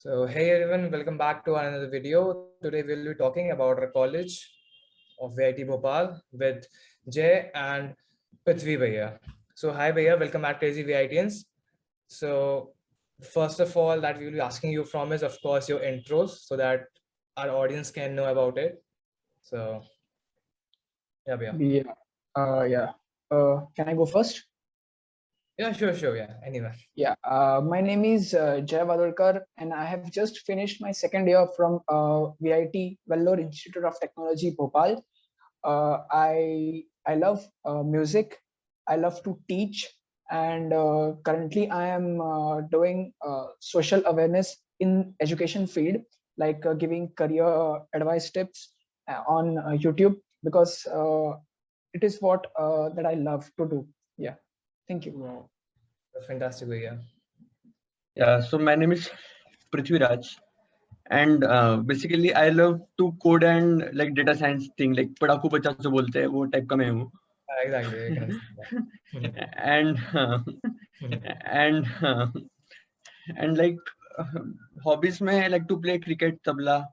So hey everyone, welcome back to another video. Today we'll be talking about our college of VIT Bhopal with Jay and Prithvi Bhaiya. So hi Bhaiya, welcome back Crazy VITians. So first of all that we will be asking you from is of course your intros so that our audience can know about it. So yeah Bhaiya. Can I go first? Yeah, sure, yeah, anyway. Yeah, my name is Jay Vadolkar, and I have just finished my second year from VIT Vellore Institute of Technology, Bhopal. I love music. I love to teach, and currently I am doing social awareness in education field, like giving career advice tips on YouTube because it is what that I love to do. Yeah, thank you. Wow. Fantastic Bhaiya. Yeah, so my name is Prithvi Raj, and basically I love to code and like data science thing, like पढ़ाकू बच्चा जो बोलते हैं वो type का मैं हूँ. Exactly, I can understand that. and and and like hobbies में I like to play cricket, tabla,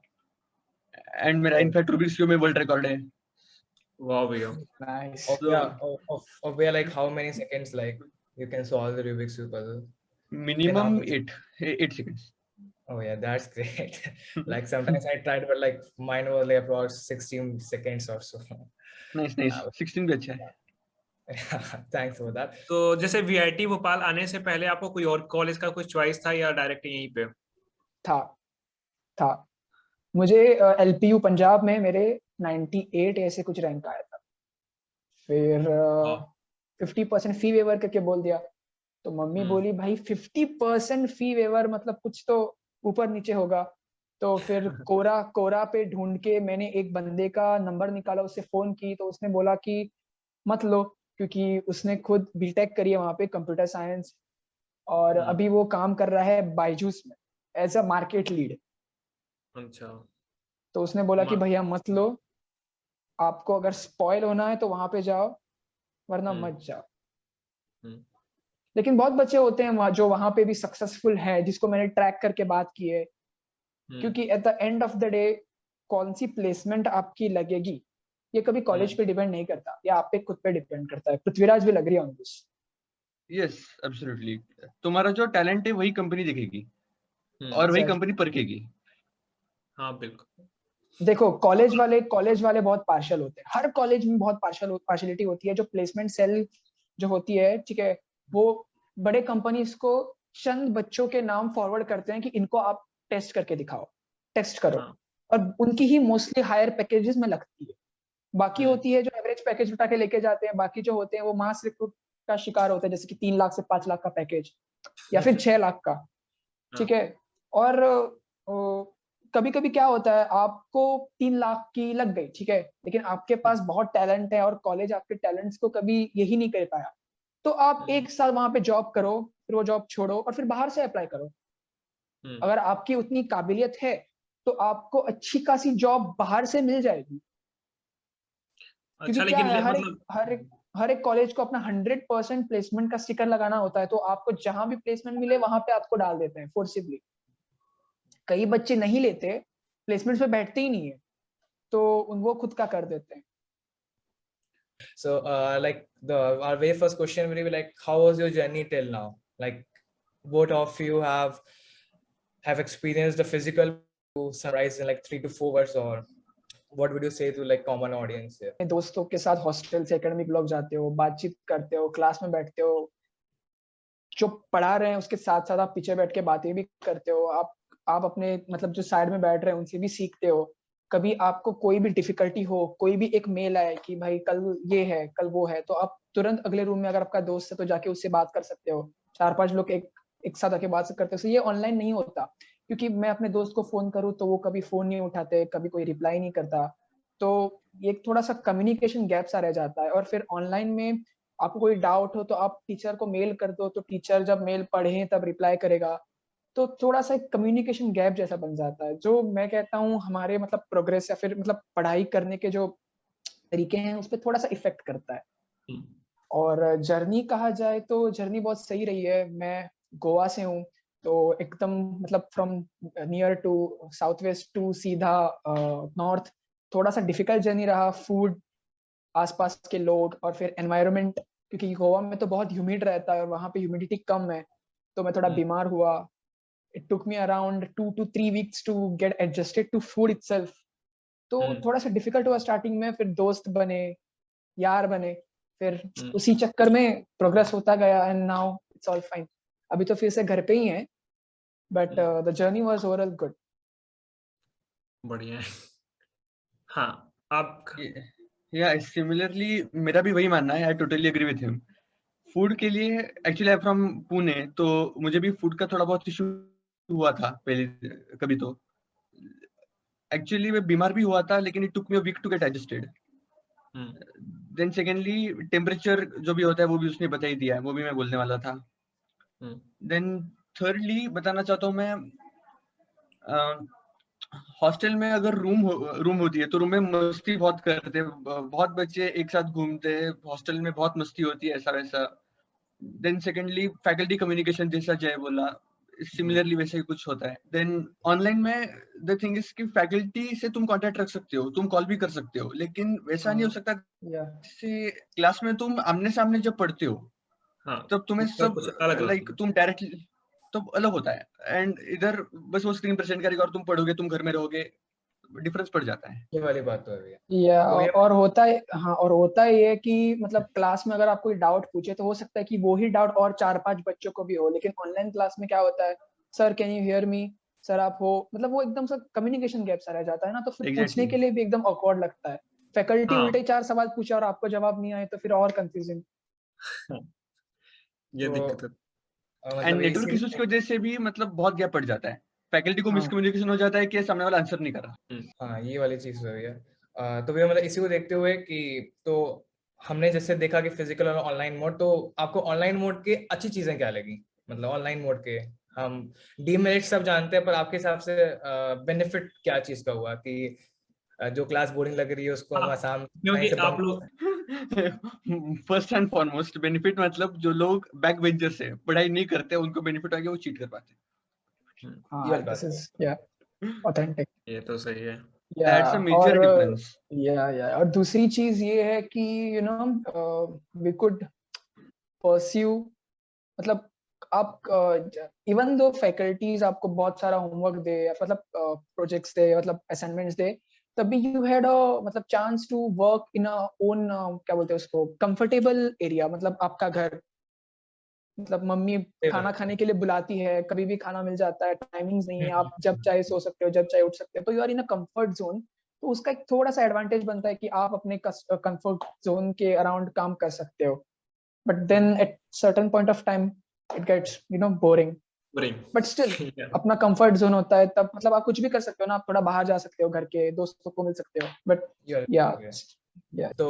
and मेरा इनफैक्ट रूबिक्स क्यूब में वर्ल्ड रिकॉर्ड है. Wow, Bhaiya. Nice. Of where like how many seconds like you can solve the Rubik's Cube puzzle? Minimum 8 seconds. Oh yeah, that's great. Like sometimes I tried, but like mine was like about 16 seconds or so. Nice. 16 भी अच्छा है. Thanks for that. तो जैसे VIT Bhopal आने से पहले आपको कोई और कॉलेज का कुछ चॉइस था या डायरेक्ट यहीं पे? था मुझे LPU पंजाब में मेरे 98 ऐसे कुछ रैंक आया था. फिर 50% फी वेवर करके बोल दिया, तो मम्मी बोली भाई 50% फी वेवर मतलब कुछ तो ऊपर नीचे होगा. तो फिर कोरा पे ढूंढ के मैंने एक बंदे का नंबर निकाला, उससे फोन की, तो उसने बोला कि मत लो, क्योंकि उसने खुद बीटेक करी है वहां पे कंप्यूटर साइंस, और अभी वो काम कर रहा है बायजूस में एज अ मार्केट लीड. अच्छा. तो उसने बोला कि भैया मत लो, आपको अगर स्पॉइल होना है तो वहां पे जाओ, वरना मत जाओ. लेकिन बहुत बच्चे होते हैं जो वहां पे भी सक्सेसफुल है, जिसको मैंने ट्रैक करके बात की है, क्योंकि at the end of the day कौन सी प्लेसमेंट आपकी लगेगी ये कभी कॉलेज पे डिपेंड नहीं करता, या आप पे खुद पे डिपेंड करता है. Prithviraj will agree on this. Yes, absolutely. तुम्हारा जो टैलेंट है वही कंपनी देखेगी और वही कंपनी परखेगी. हाँ बिल्कुल. देखो कॉलेज वाले बहुत पार्शियल होते हैं. हर कॉलेज में बहुत पार्शियलिटी होती है. जो प्लेसमेंट सेल जो होती है, ठीक है, वो बड़े कंपनीज को चंद बच्चों के नाम फॉरवर्ड करते हैं कि इनको आप टेस्ट करके दिखाओ, टेस्ट करो, और उनकी ही मोस्टली हायर पैकेजेस में लगती है. बाकी होती है जो एवरेज पैकेज उठा के लेके जाते हैं. बाकी जो होते हैं वो मास रिक्रूट का शिकार होते हैं, जैसे कि 3 लाख से 5 लाख का पैकेज या फिर 6 लाख का, ठीक है. और कभी कभी क्या होता है, आपको 3 लाख की लग गई, ठीक है, लेकिन आपके पास बहुत टैलेंट है और कॉलेज आपके टैलेंट्स को कभी यही नहीं कर पाया, तो आप 1 साल वहां पे जॉब करो, फिर वो जॉब छोड़ो और फिर बाहर से अप्लाई करो. अगर आपकी उतनी काबिलियत है तो आपको अच्छी खासी जॉब बाहर से मिल जाएगी. अच्छा, क्योंकि क्या है, लेकिन हर एक कॉलेज को अपना 100% प्लेसमेंट का स्टिकर लगाना होता है, तो आपको जहां भी प्लेसमेंट मिले वहां पे आपको डाल देते हैं फोर्सिबली. कई बच्चे नहीं लेते, प्लेसमेंट्स पे बैठते ही नहीं है, तो वो खुद का कर देते हैं. So like our very first question will be like, how was your journey till now? Like both of you have experienced the physical to summarize in like 3 to 4 words, or what would you say to like common audience here? दोस्तों के साथ hostel से academic block जाते हो, बातचीत करते हो, class में बैठते हो, जो पढ़ा रहे हैं उसके साथ साथ आप पीछे बैठ के बातें भी करते हो. आप अपने मतलब जो साइड में बैठ रहे हैं उनसे भी सीखते हो. कभी आपको कोई भी डिफिकल्टी हो, कोई भी एक मेल आए कि भाई कल ये है, कल वो है, तो आप तुरंत अगले रूम में अगर आपका दोस्त है तो जाके उससे बात कर सकते हो. 4-5 लोग एक साथ आके बात करते हो. ये ऑनलाइन नहीं होता, क्योंकि मैं अपने दोस्त को फोन करूँ तो वो कभी फोन नहीं उठाते, कभी कोई रिप्लाई नहीं करता, तो एक थोड़ा सा कम्युनिकेशन गैप सा रह जाता है. और फिर ऑनलाइन में आपको कोई डाउट हो तो आप टीचर को मेल कर दो, तो टीचर जब मेल पढ़े तब रिप्लाई करेगा, तो थोड़ा सा एक कम्युनिकेशन गैप जैसा बन जाता है, जो मैं कहता हूँ हमारे मतलब प्रोग्रेस या फिर मतलब पढ़ाई करने के जो तरीके हैं उस पर थोड़ा सा इफेक्ट करता है. और जर्नी कहा जाए तो जर्नी बहुत सही रही है. मैं गोवा से हूँ, तो एकदम मतलब from near to south west to सीधा नॉर्थ थोड़ा सा डिफिकल्ट जर्नी रहा। फूड, आसपास के लोग और फिर एनवायरनमेंट, क्योंकि गोवा में तो बहुत ह्यूमिड रहता है और वहाँ पे ह्यूमिडिटी कम है, तो मैं थोड़ा बीमार हुआ। It took me around 2 to 3 weeks to get adjusted to food itself. तो थोड़ा सा डिफिकल्ट हुआ स्टार्टिंग में, फिर दोस्त बने, यार बने, फिर उसी चक्कर में प्रोग्रेस होता गया and now it's all fine. अभी तो फिर से घर पे ही है, but the journey was overall good. बढ़िया है। हाँ, आप या सिमिलरली मेरा भी वही मानना है, I totally agree with him. Food के लिए एक्चुअली आई फ्रॉम पुणे, तो मुझे भी फूड का थोड़ा बहुत इशू हुआ था पहले कभी। तो एक्चुअली मैं बीमार भी हुआ था, लेकिन it took me a week to get adjusted. Then secondly temperature जो भी होता है वो भी उसने बता ही दिया है, वो भी मैं बोलने वाला था। देन थर्डली बताना चाहता हूँ मैं, हॉस्टल में अगर रूम होती है तो रूम में मस्ती बहुत करते हैं, बहुत बच्चे एक साथ घूमते हैं, हॉस्टल में बहुत मस्ती होती है, ऐसा वैसा। देन सेकेंडली फैकल्टी कम्युनिकेशन, जैसा जय बोला, सिमिलरली वैसे ही कुछ होता है। देन ऑनलाइन में द थिंग इज कि फैकल्टी से तुम कांटेक्ट रख सकते हो, तुम कॉल भी कर सकते हो, लेकिन वैसा नहीं हो सकता। जैसे क्लास में तुम आमने सामने जब पढ़ते हो, तब तुम्हें सब लाइक तुम डायरेक्टली तब अलग होता है, एंड इधर बस वो स्क्रीन प्रेजेंट करेगा और तुम पढ़ोगे, तुम घर में रहोगे, डिफरेंस पड़ जाता है। ये वाली बात तो है भैया। या और होता है, हाँ, और होता है ये कि मतलब क्लास में अगर आप कोई डाउट पूछे तो हो सकता है कि वो ही डाउट और 4-5 बच्चों को भी हो, लेकिन ऑनलाइन क्लास में क्या होता है, sir can you hear me, sir आप हो, मतलब वो एकदम सा कम्युनिकेशन गैप सा रह जाता है ना, तो फिर पूछने के लिए भी एकदम ऑकवर्ड लगता है। फैकल्टी उल्टे 4 सवाल पूछे और आपको जवाब नहीं आए तो फिर और कंफ्यूजिंग। ये दिक्कत है। एंड नेटवर्क इश्यूज की वजह से भी मतलब बहुत गैप पड़ जाता है, फैकल्टी को मिसकम्युनिकेशन हो जाता है कि सामने वाला आंसर नहीं कर रहा। हाँ, ये वाली चीज है भैया। तो भैया मतलब इसी को देखते हुए कि तो हमने जैसे देखा कि फिजिकल और ऑनलाइन मोड, तो आपको ऑनलाइन मोड की अच्छी चीजें क्या लगी? मतलब ऑनलाइन मोड के हम डीमेरिट सब जानते हैं, पर आपके हिसाब से बेनिफिट क्या चीज का हुआ कि जो क्लास बोरिंग लग रही है उसको हम आसान क्योंकि आप लोग फर्स्ट एंड फॉरमोस्ट बेनिफिट मतलब जो लोग बैक बेंचर्स है, पढ़ाई नहीं करते, उनको बेनिफिट आ गया, वो चीट कर पाते हैं। हाँ, दिस इज या ऑथेंटिक। ये तो सही है। That's a major difference. या और दूसरी चीज ये है कि you know we could pursue, मतलब आप इवन दो फैकल्टीज आपको बहुत सारा होमवर्क दे, मतलब प्रोजेक्ट्स दे, मतलब असाइनमेंट्स दे, तभी यू हैड अ मतलब chance to work in a own, क्या बोलते हैं उसको, कंफर्टेबल एरिया, मतलब आपका घर, मतलब मम्मी खाना खाने के लिए बुलाती है, कभी भी खाना मिल जाता है, टाइमिंग्स नहीं है, आप जब चाहे सो सकते हो, जब चाहे उठ सकते हो, तो you are in a comfort zone. तो उसका एक थोड़ा सा एडवांटेज बनता है कि आप अपने कंफर्ट जोन के अराउंड काम कर सकते हो, but then at certain point of time it gets you know boring. But still अपना कंफर्ट जोन होता है, तब मतलब आप कुछ भी कर सकते हो ना, आप थोड़ा बाहर जा सकते हो, घर के दोस्तों को मिल सकते हो, बट या तो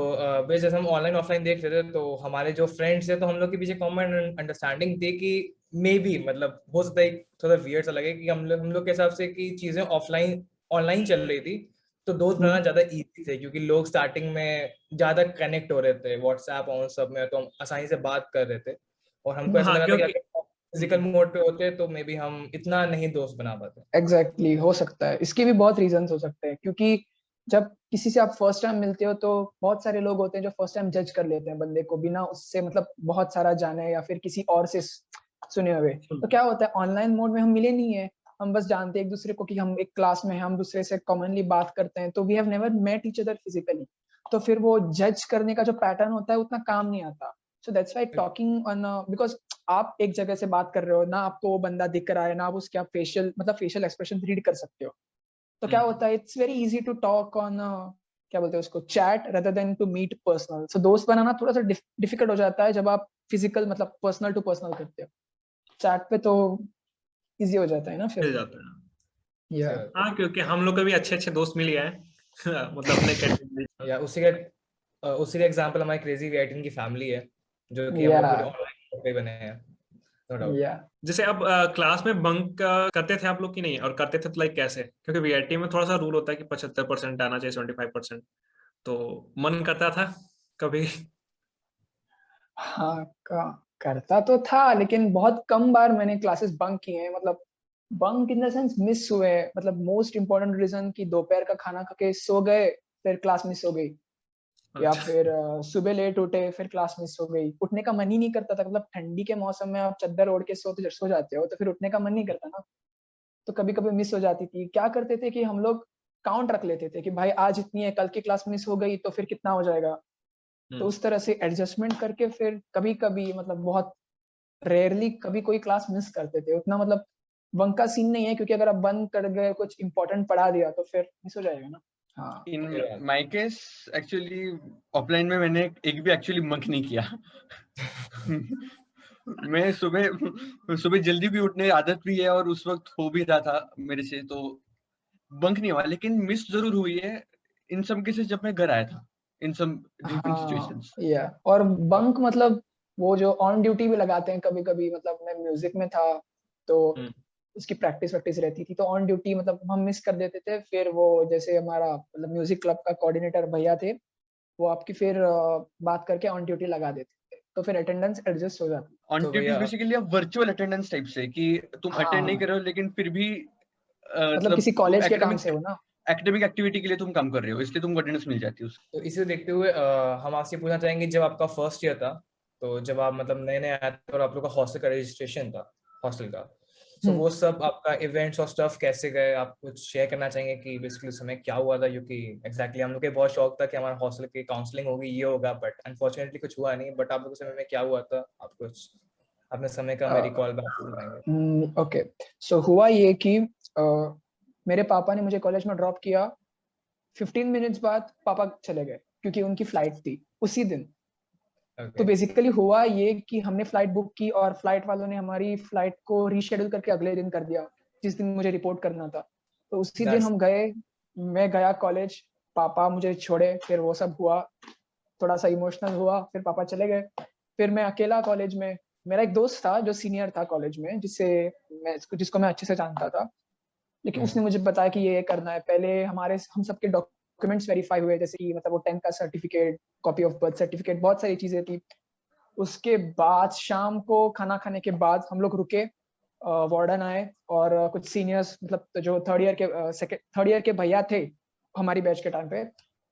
जैसे हम ऑनलाइन ऑफलाइन देख रहे थे, तो हमारे जो फ्रेंड्स है तो हम लोग के पीछे कॉमन अंडरस्टैंडिंग थी कि मे बी मतलब हो सकता है थोड़ा वियर्ड सा लगे कि हम लोग के हिसाब से कि चीजें ऑफलाइन ऑनलाइन चल रही थी, तो दोस्त बनाना ज्यादा इजी थे, क्योंकि लोग स्टार्टिंग में ज्यादा कनेक्ट हो रहे थे व्हाट्सएप और सब में, तो हम आसानी से बात कर रहे थे, और हमको ऐसा लगा था कि फिजिकल मोड पे होते तो मे बी हम इतना नहीं दोस्त बना पाते। एग्जैक्टली हो सकता है, इसके भी बहुत रीजंस हो सकते हैं, क्योंकि जब किसी से आप फर्स्ट टाइम मिलते हो तो बहुत सारे लोग होते हैं जो फर्स्ट टाइम जज कर लेते हैं बंदे को बिना उससे मतलब बहुत सारा जाने या फिर किसी और से सुने हुए। तो क्या होता है, ऑनलाइन मोड में हम मिले नहीं है, हम बस जानते हैं एक दूसरे को कि हम एक क्लास में हैं, हम दूसरे से कॉमनली बात करते हैं, तो we have never met each other physically, तो फिर वो जज करने का जो पैटर्न होता है उतना काम नहीं आता। So that's why talking on, because आप एक जगह से बात कर रहे हो ना, आपको वो बंदा दिख रहा है ना, आप उसके आप फेशियल मतलब फेशियल एक्सप्रेशन रीड कर सकते हो, तो क्या होता है, it's very easy to talk on क्या बोलते हैं उसको, chat rather than to meet personal. So दोस्त बनाना थोड़ा सा डिफिकल्ट हो जाता है जब आप फिजिकल मतलब पर्सनल टू पर्सनल करते हो, चैट पे तो इजी हो जाता है ना फिर। हाँ, क्योंकि हम लोग के भी अच्छे अच्छे दोस्त मिल गए हैं मतलब अपने कैटेगरी। या उसी का एग्जांपल हमारी क्रेजी वी18 की फैमिली है, जो कि हम लोग पूरे ऑनलाइन पे बने हैं, नो डाउट। जैसे अब क्लास में बंक करते थे आप लोग की नहीं, और करते थे तो लाइक कैसे? क्योंकि वीआईटी में थोड़ा सा रूल होता है कि 75% आना चाहिए, 75%, तो मन करता था कभी? हाँ, करता तो था, लेकिन बहुत कम बार मैंने क्लासेस बंक किए हैं। मतलब bunk in the sense miss हुए हैं। मतलब मोस्ट इम्पोर्टेंट रीजन कि दोपहर का खाना खा के सो गए, फिर क्लास मिस हो गई, या अच्छा। फिर सुबह लेट उठे, फिर क्लास मिस हो गई। उठने का मन ही नहीं करता था। मतलब ठंडी के मौसम में आप चादर ओढ़ के सो जाते हो, तो फिर उठने का मन नहीं करता ना। तो कभी कभी मिस हो जाती थी। क्या करते थे कि हम लोग काउंट रख लेते थे कि भाई आज इतनी है, कल की क्लास मिस हो गई तो फिर कितना हो जाएगा। तो उस तरह से एडजस्टमेंट करके फिर कभी कभी, मतलब बहुत रेयरली कभी कोई क्लास मिस करते थे। उतना मतलब बंक का सीन नहीं है, क्योंकि अगर आप बंक कर गए, कुछ इंपॉर्टेंट पढ़ा दिया तो फिर मिस हो जाएगा ना। हाँ। इन Yeah. My case actually offline में मैंने एक भी एक्चुअली बंक नहीं किया। मैं सुबह सुबह जल्दी भी उठने की आदत भी है और उस वक्त हो भी रहा था मेरे से, तो बंक नहीं हुआ। लेकिन मिस जरूर हुई है इन सब केसेस जब मैं घर आया था, इन सब डिफरेंट हाँ सिचुएशंस। या और बंक मतलब वो जो ऑन ड्यूटी भी लगाते हैं कभी कभी। मतलब मैं म्यूजिक में था, तो उसकी प्रैक्टिस वैक्टिस रहती थी, तो ऑन ड्यूटी मतलब हम मिस कर देते थे। फिर वो जैसे हमारा मतलब म्यूजिक क्लब का कोऑर्डिनेटर भैया थे, वो आपकी फिर बात करके ऑन ड्यूटी लगा देते थे, तो फिर अटेंडेंस एडजस्ट हो जाती। ऑन तो ड्यूटी भैया बेसिकली आप वर्चुअल अटेंडेंस टाइप से कि तुम हाँ अटेंड नहीं हाँ, कर रहे हो लेकिन फिर भी मतलब मतलब किसी तुम कॉलेज के काम से एकेडमिक हो ना। एकेडमिक एक्टिविटी के लिए तुम काम कर रहे हो, इसलिए तुमको अटेंडेंस मिल जाती है उसकी। तो इसे देखते हुए हम आपसे पूछना चाहेंगे, जब आपका फर्स्ट ईयर था, तो जब आप मतलब नए नए आए थे और आप लोग का हॉस्टल का रजिस्ट्रेशन था, हॉस्टल का, सो वो सब आपका इवेंट्स और स्टफ कैसे गए, आप कुछ शेयर करना चाहेंगे कि बेसिकली उस समय क्या हुआ था? क्योंकि एग्जैक्टली हम लोग के बहुत शौक था कि हमारा हॉस्टल की काउंसलिंग होगी, ये होगा, बट अनफॉर्चुनेटली कुछ हुआ नहीं। बट आप लोग के समय में क्या हुआ था? आप कुछ अपने समय का मैं रिकॉल बैक कराएंगे? ओके, सो हुआ ये कि मेरे पापा ने मुझे कॉलेज में ड्रॉप किया। 15 मिनट्स बाद पापा चले गए, क्योंकि उनकी फ्लाइट थी उसी दिन। तो ओके। बेसिकली हुआ ये कि हमने फ्लाइट बुक की और फ्लाइट वालों ने हमारी फ्लाइट को रीशेड्यूल करके अगले दिन कर दिया, जिस दिन मुझे रिपोर्ट करना था। तो उसी दिन दैट्स हम गए, मैं गया कॉलेज, पापा मुझे छोड़े, फिर वो सब हुआ, थोड़ा सा इमोशनल हुआ, फिर पापा चले गए। फिर मैं अकेला कॉलेज में। मेरा एक दोस्त था जो सीनियर था कॉलेज में, जिसको मैं अच्छे से जानता था। लेकिन उसने मुझे बताया कि ये करना है। पहले हम सबके डॉक्यूमेंट्स वेरीफाई हुए, जैसे कि मतलब वो 10th का certificate, copy of birth certificate, बहुत सारी चीजें थी। उसके बाद शाम को खाना खाने के बाद हम लोग रुके, वार्डन आए और कुछ सीनियर्स, मतलब तो जो थर्ड ईयर के भैया थे हमारी बैच के टाइम पे,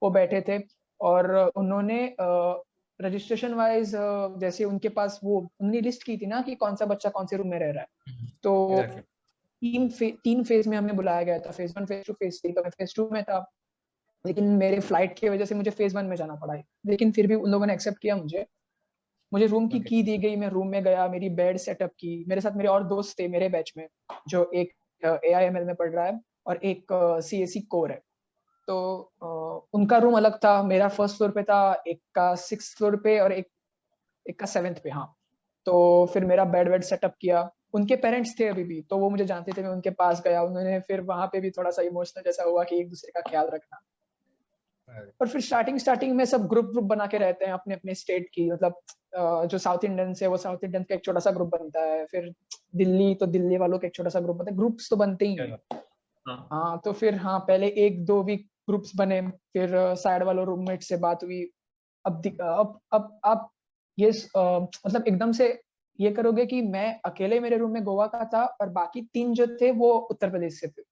वो बैठे थे। और उन्होंने रजिस्ट्रेशन वाइज, जैसे उनके पास वो उन्होंने लिस्ट की थी ना कि कौन सा बच्चा कौन से रूम में रह रहा है। तो एग्जैक्टली। तीन फेज में हमें बुलाया गया था, फेज 1, फेज 2, फेज 3। तो मैं फेज 2 में था, लेकिन मेरे फ्लाइट की वजह से मुझे फेज 1 में जाना पड़ा। लेकिन फिर भी उन लोगों ने एक्सेप्ट किया मुझे। मुझे रूम की ओके। की दी गई, मैं रूम में गया, मेरी बेड सेटअप की। मेरे साथ मेरे और दोस्त थे मेरे बैच में, जो एक AIML में पढ़ रहा है और एक CSE कोर है। तो उनका रूम अलग था, मेरा फर्स्ट फ्लोर पे था, एक का 6th फ्लोर पे और एक का 7th पे। हाँ, तो फिर मेरा बेड वेड सेटअप किया। उनके पेरेंट्स थे अभी भी, तो वो मुझे जानते थे, मैं उनके पास गया। उन्होंने फिर वहां पे भी थोड़ा सा इमोशनल जैसा हुआ कि एक दूसरे का ख्याल रखना। और फिर स्टार्टिंग में सब ग्रुप ग्रुप बना के रहते हैं अपने अपने स्टेट की। मतलब जो साउथ इंडियन है वो साउथ इंडियन का एक छोटा सा ग्रुप बनता है, फिर दिल्ली तो दिल्ली वालों का एक छोटा सा ग्रुप बनता है। ग्रुप्स तो बनते ही हैं। हाँ। हाँ, तो फिर हाँ, पहले 1-2 वीक ग्रुप्स बने, फिर साइड वालों रूममेट से बात हुई। अब आप ये मतलब एकदम से ये करोगे कि मैं अकेले मेरे रूम में गोवा का था और बाकी 3 जो थे वो उत्तर प्रदेश से थे।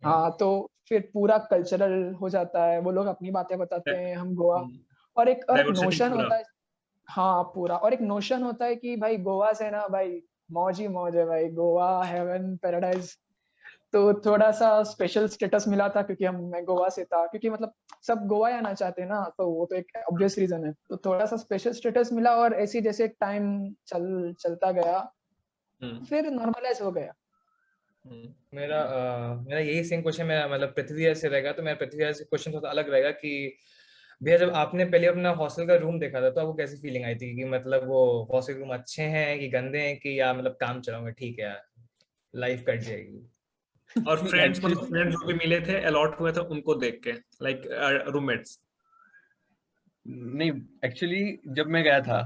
हाँ, तो फिर पूरा कल्चरल हो जाता है, वो लोग अपनी बातें बताते हैं, हम गोवा। और एक डाइवर्सिटी नोशन पूरा। होता है। हाँ पूरा, और एक नोशन होता है कि भाई गोवा से ना भाई, मौज ही मौज है भाई, गोवा हेवन पैराडाइज। तो थोड़ा सा स्पेशल स्टेटस मिला था, क्योंकि मैं गोवा से था, क्योंकि मतलब सब गोवा आना चाहते हैं ना, तो वो तो एक ऑब्वियस रीजन है। तो थोड़ा सा स्पेशल स्टेटस मिला, और ऐसे जैसे टाइम चलता गया, फिर नॉर्मलाइज हो गया। मेरा यही सेम क्वेश्चन मेरा मतलब पृथ्वी से रहेगा। तो मेरा पृथ्वी से क्वेश्चन थोड़ा अलग रहेगा कि भैया, जब आपने पहले अपना हॉस्टल का रूम देखा था, तो आपको कैसी फीलिंग आई थी? कि मतलब वो हॉस्टल रूम अच्छे हैं कि गंदे हैं, कि या मतलब काम चलाऊंगा, ठीक है यार, लाइफ कट जाएगी? और नहीं फ्रेंड्स, मतलब एक्चुअली फ्रेंड्स जो भी मिले थे अलॉट हुए थे उनको देख के, लाइक रूममेट्स। नहीं एक्चुअली जब मैं गया था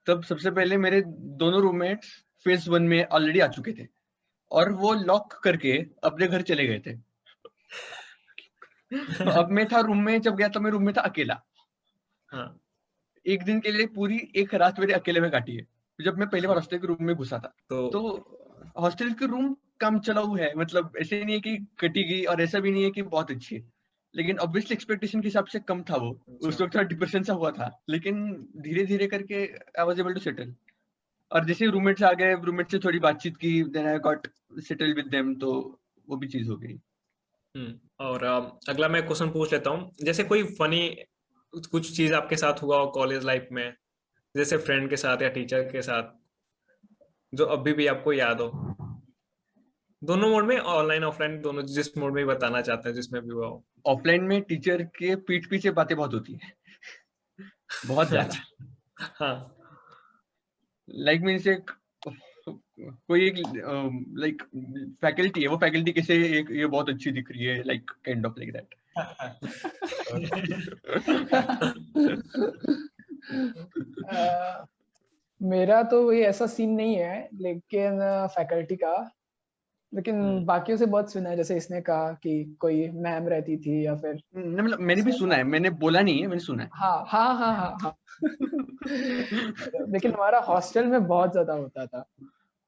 तब सबसे पहले मेरे दोनों रूममेट्स फेज 1 में ऑलरेडी आ चुके थे और वो लॉक करके अपने घर चले गए थे। अब मैं था रूम में, जब गया था मैं रूम में था अकेला। हाँ। एक दिन के लिए पूरी एक रात मेरे अकेले में काटी है, जब मैं पहली बार हॉस्टल के रूम में घुसा था। तो हॉस्टल के रूम काम चलाऊ है, मतलब ऐसे नहीं है कि कटी गई और ऐसा भी नहीं है कि बहुत अच्छी है, लेकिन ऑब्वियसली एक्सपेक्टेशन के हिसाब से कम था वो। उस वक्त थोड़ा डिप्रेशन सा हुआ था, लेकिन धीरे धीरे करके I was able to settle. और जैसे रूममेट्स आ गए, रूममेट से थोड़ी बातचीत की, then I got settle with them, तो वो भी चीज हो गई। और अगला मैं क्वेश्चन पूछ लेता हूँ, जैसे कोई फनी कुछ चीज आपके साथ हुआ हो कॉलेज लाइफ में, जैसे फ्रेंड के साथ या टीचर के साथ, जो अभी भी आपको याद हो, दोनों मोड में, ऑनलाइन ऑफलाइन दोनों, जिस मोड में भी बताना चाहते हैं, जिसमें भी हुआ हो। ऑफलाइन में टीचर के पीठ पीछे बातें बहुत होती है, बहुत ज्यादा। हाँ। लाइक मीन्स एक कोई एक लाइक फैकल्टी है, वो फैकल्टी कैसे एक ये बहुत अच्छी दिख रही है, like kind of like that. मेरा तो ये ऐसा सीन नहीं है, लेकिन फैकल्टी का, लेकिन बाकियों से बहुत सुना है, जैसे इसने कहा कि कोई मैम रहती थी या फिर मतलब मैंने भी सुना है, मैंने बोला नहीं है, मैंने सुना है। हाँ हाँ हाँ हाँ हाँ। लेकिन हमारा हॉस्टल में बहुत ज्यादा होता था,